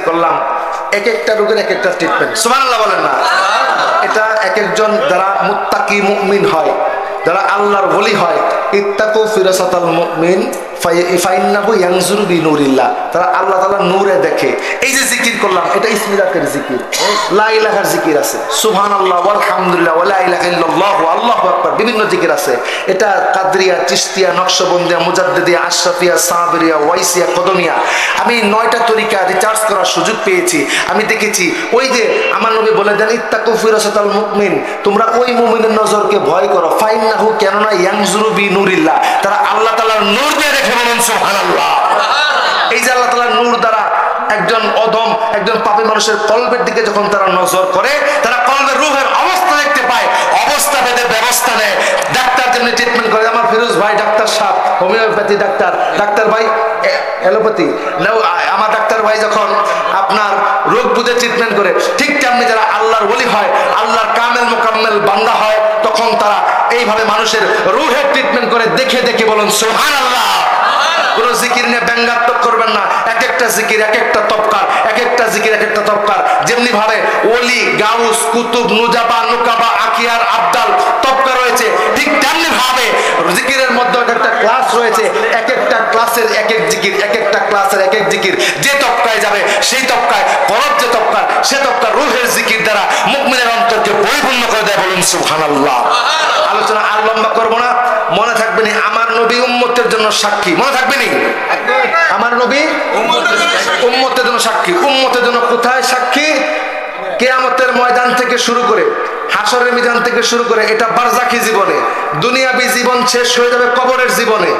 করলাম এক একটা রোগের এক একটা ট্রিটমেন্ট সুবহানাল্লাহ বলেন না এটা এক একজন যারা মুত্তাকি মুমিন হয় যারা আল্লাহর ওলি হয় ইত্তাকু ফিরাসাতাল মুমিন ফাইন্নাহু ইয়ানজুরু বিনুরিল্লাহ তারা আল্লাহ তাআলার নূরে দেখে এই যে জিকির করলাম এটা ইসমিলাতের জিকির লা ইলাহার জিকির আছে সুবহানাল্লাহ ওয়ালহামদুলিল্লাহ ওয়ালা ইলাহা ইল্লাল্লাহ আল্লাহু আকবার বিভিন্ন জিকির আছে এটা কাদরিয়া চিশতিয়া নকশবন্দিয়া মুজাদ্দিদিয়া আশরাফিয়া সাবরিয়া ওয়াইসিয়া কদমিয়া আমি 9টা তরিকা রিচার্জ করার সুযোগ পেয়েছি আমি দেখেছি ওই যে আমার নবী বলে দেন ইত্তাকু ফিরাসাতাল মুমিন তোমরা ওই মুমিনের নজরকে ভয় করো ফাইন্নাহু কেননা ইয়ানজুরু বিনুরিল্লাহ তারা আল্লাহ তাআলার নূর দিয়ে দেখে বলেন সুবহানাল্লাহ এই যে আল্লাহ তাআলার নূর দ্বারা একজন অধম একজন পাপী মানুষের কলবের দিকে যখন তারা নজর করে তারা কলবের রূহের অবস্থা দেখতে পায় অবস্থা ভেদে ব্যবস্থা নেয় ডাক্তার যেমনি ট্রিটমেন্ট করে আমার ফিরোজ ভাই ডাক্তার সাহেব হোমিওপ্যাথি ডাক্তার ভাই অ্যালোপ্যাথি আমার ডাক্তার ভাই যখন আপনার রোগ বুঝে ট্রিটমেন্ট করে ঠিক তেমনি যারা আল্লাহর ওলি হয় আল্লাহর কামেল মোকাম্মেল বান্দা হয় তখন তারা এইভাবে মানুষের রূহের ট্রিটমেন্ট করে দেখে দেখে বলেন সুবহানাল্লাহ কোন জিকির নিয়ে ব্যঙ্গাত্মক করবেন না এক একটা জিকির এক একটা তবকার এক একটা জিকির এক একটা তবকার যেমনি ভাবে ওলি গাউস কুতুব নুজাবা নুকাবা আকিয়ার আবদাল তবকা রয়েছে ঠিক তেমনি ভাবে জিকিরের মধ্যে একটা ক্লাস রয়েছে এক একটা ক্লাসের এক এক জিকির এক একটা ক্লাসের এক এক জিকির যে তবকায় যাবে সেই তবকায় পরব যে তবকার সে তবকার রূহের জিকির দ্বারা মুমিনের অন্তরকে পরিপূর্ণ করে দেয় বলুন সুবহানাল্লাহ আলোচনা আর লম্বা করব না মনে থাকবে না আমার নবী উম্মতের জন্য সাক্ষী মনে থাকবে না আমার নবী উম্মতের জন্য সাক্ষী উম্মতের জন্য কোথায় সাক্ষী কিয়ামতের ময়দান থেকে শুরু করে হাসরের মিজান থেকে শুরু করে এটা বারজাখী জীবনে দুনিয়াবী জীবন শেষ হয়ে যাবে কবরের জীবনে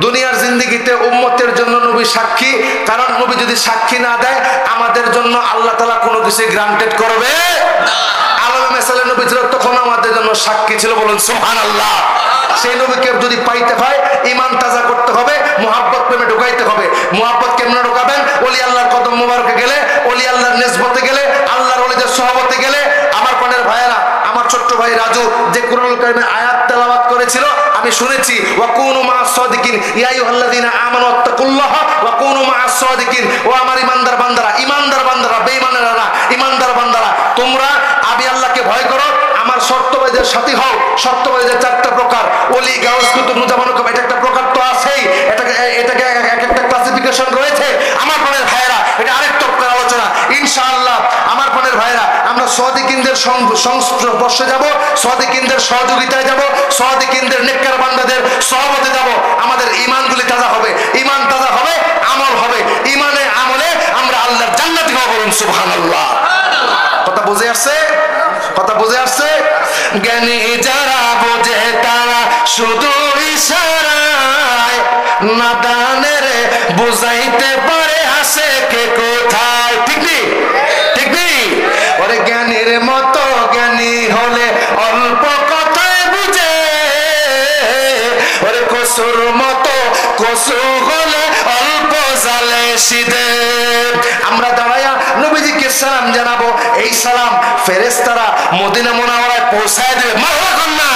দুনিয়ার জিন্দেগিতে উম্মতের জন্য নবী সাক্ষী কারণ নবী যদি সাক্ষী না দেয় আমাদের জন্য আল্লাহ তাআলা কোনো কিছু গ্রান্টেড করবে আলামে মেসালে নবী ছিল তখন আমাদের জন্য সাক্ষী ছিল বলুন সুবহানাল্লাহ সেই নবীকে যদি পাইতে হয় ঈমান তাজা করতে হবে মুহাব্বত প্রেমে ঢুকাইতে হবে মুহাব্বত কেমনে ঢুকাবেন ওলি আল্লাহর কদম মোবারকে গেলে ওলি আল্লাহর নিসবতে গেলে আল্লাহর ওলিদের সহবতে গেলে আমার প্রাণের ভাইয়েরা আমার ছোট্ট ভাই রাজু যে কুরআনুল কারীমে আয়াত তেলাওয়াত করেছিল আমি শুনেছি ওয়া কুনু মা'আস সাদিকিন ইয়া আইয়ুহাল্লাযীনা আমানু আত্তাকুল্লাহা ওয়া কুনু মা'আস সাদিকিন ও আমার ইমানদার বান্দারা বেঈমানেরা না ইমানদার বান্দারা তোমরা আমি আল্লাহকে ভয় করো আমার শর্তবাদীদের সাথী হও শর্তবাদীদের চারটা প্রকার ওলি গাউস কুতুব নুজামান এটা একটা প্রকার তো আছেই এটাকে এক একটা ক্লাসিফিকেশন রয়েছে আমার প্রাণের ভাইয়েরা এটা আরেক তবকার আলোচনা ইনশাআল্লাহ আমার প্রাণের ভাইয়েরা আমরা সাদিকিনদের সংস্পর্শে যাব সাদিকিনদের সহযোগিতায় যাব সাদিকিনদের নেককার বান্দাদের সহবতে যাব আমাদের ঈমানগুলি তাজা হবে ঈমান তাজা হবে আমল হবে ঈমানে আমলে আমরা আল্লাহর জান্নাতি হব বলুন সুবহানাল্লাহ কথা বুঝে আসছে জ্ঞানী যারা বোঝে তারা শুধু ইশারায় নাদানের বুঝাইতে পারে হাসে কে কোথায় ঠিক নেই ওরে জ্ঞানীর মতো জ্ঞানী হলে অল্প কথায় বুঝে ওরে কসুর মতো কসু হলে অল্প জালে সিদে আমরা দাঁড়ায়া নবীজিকে সালাম জানাবো এই সালাম ফেরেশতারা মদিনা মুনাওয়ারায় পৌঁছায় দেবে মারহাবা কন্যা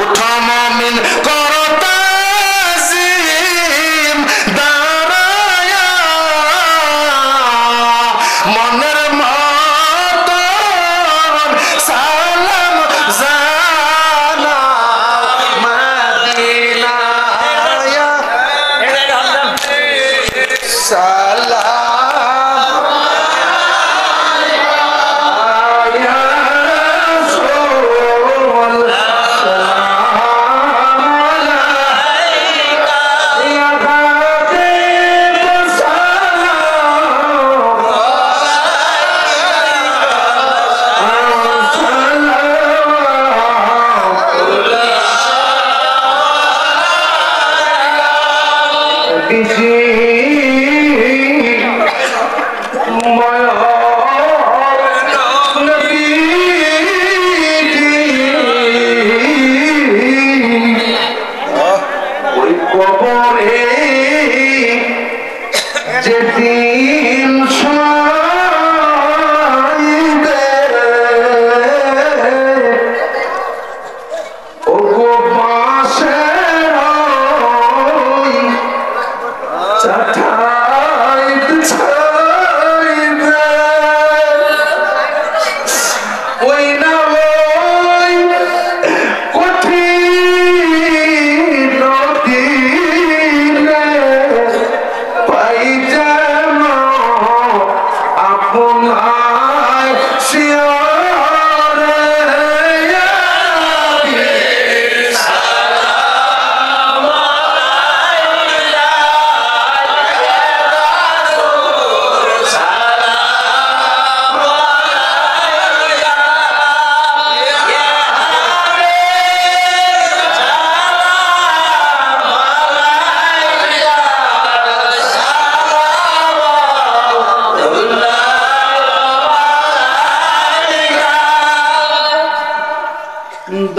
উঠো মুমিন করো তাজিম দাঁড়ায়া মনের মতন সালাম জানা মদিনায়া সালাম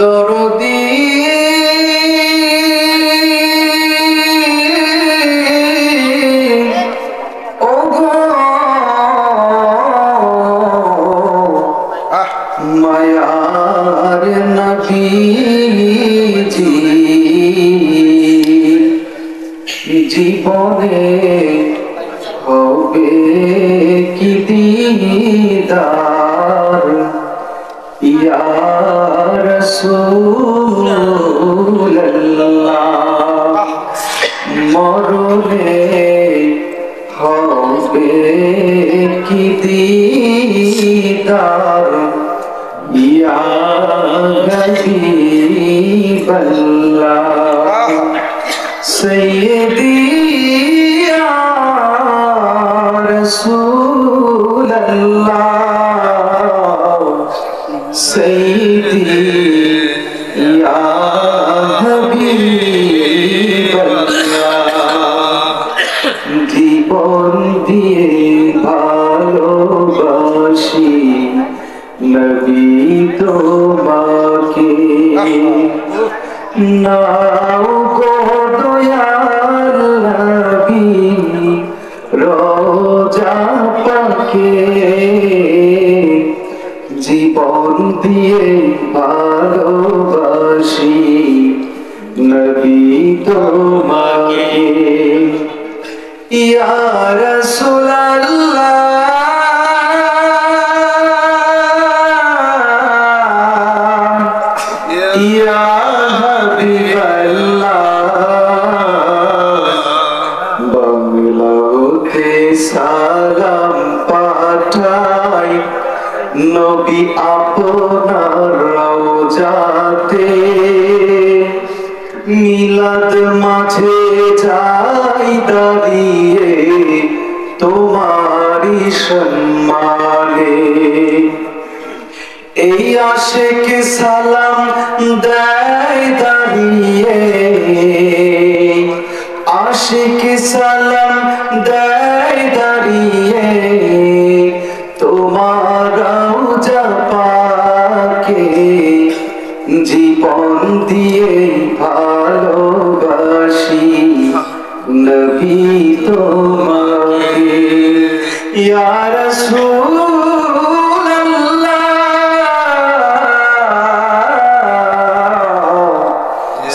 দরদি মায়ার নবীজি জীবনে হবে কি দিদার ইয়া রাসূলুল্লাহ মরণে হবে কি দিদার ইয়া হাবিবাল্লাহ সাইয়্যিদি ইয়া রাসূলুল্লাহ সাইয়্যিদি ইয়া হাবিবাল্লাহ জীবন দিয়ে ভালোবাসি নবী তোমাকে নাও গো দয়াল নবী রোজা পাকে জীবন দিয়ে ভালোবাসি নবী তোমাকে ইয়া রাসূলুল্লাহ ইয়া হাবিবাল্লাহ বাংলাতে সালাম পাঠাই নবী আপনার রওজাতে মিলাদ মাঝে যাই দাঁড়িয়ে তোমারি সম্মানে এই আশিক সালাম দেয় দাঁড়িয়ে আশিক সালাম দেয় দাঁড়িয়ে তোমার রওজা পাকে জীবন দিয়ে ভালোবাসি নবী তোমাকে ইয়া রাসূলুল্লাহ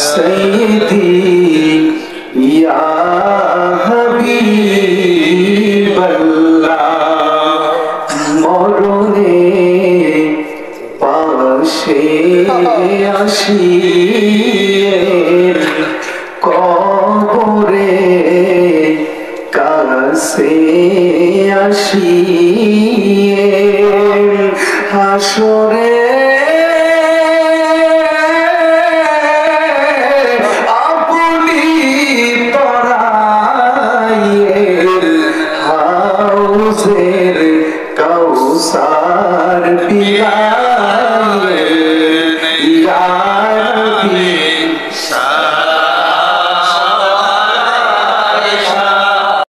সাইয়্যিদি ইয়া হাবিবাল্লাহ মরণে পাশে আসিয়ে কবরে কাছে আসিয়ে হাসরে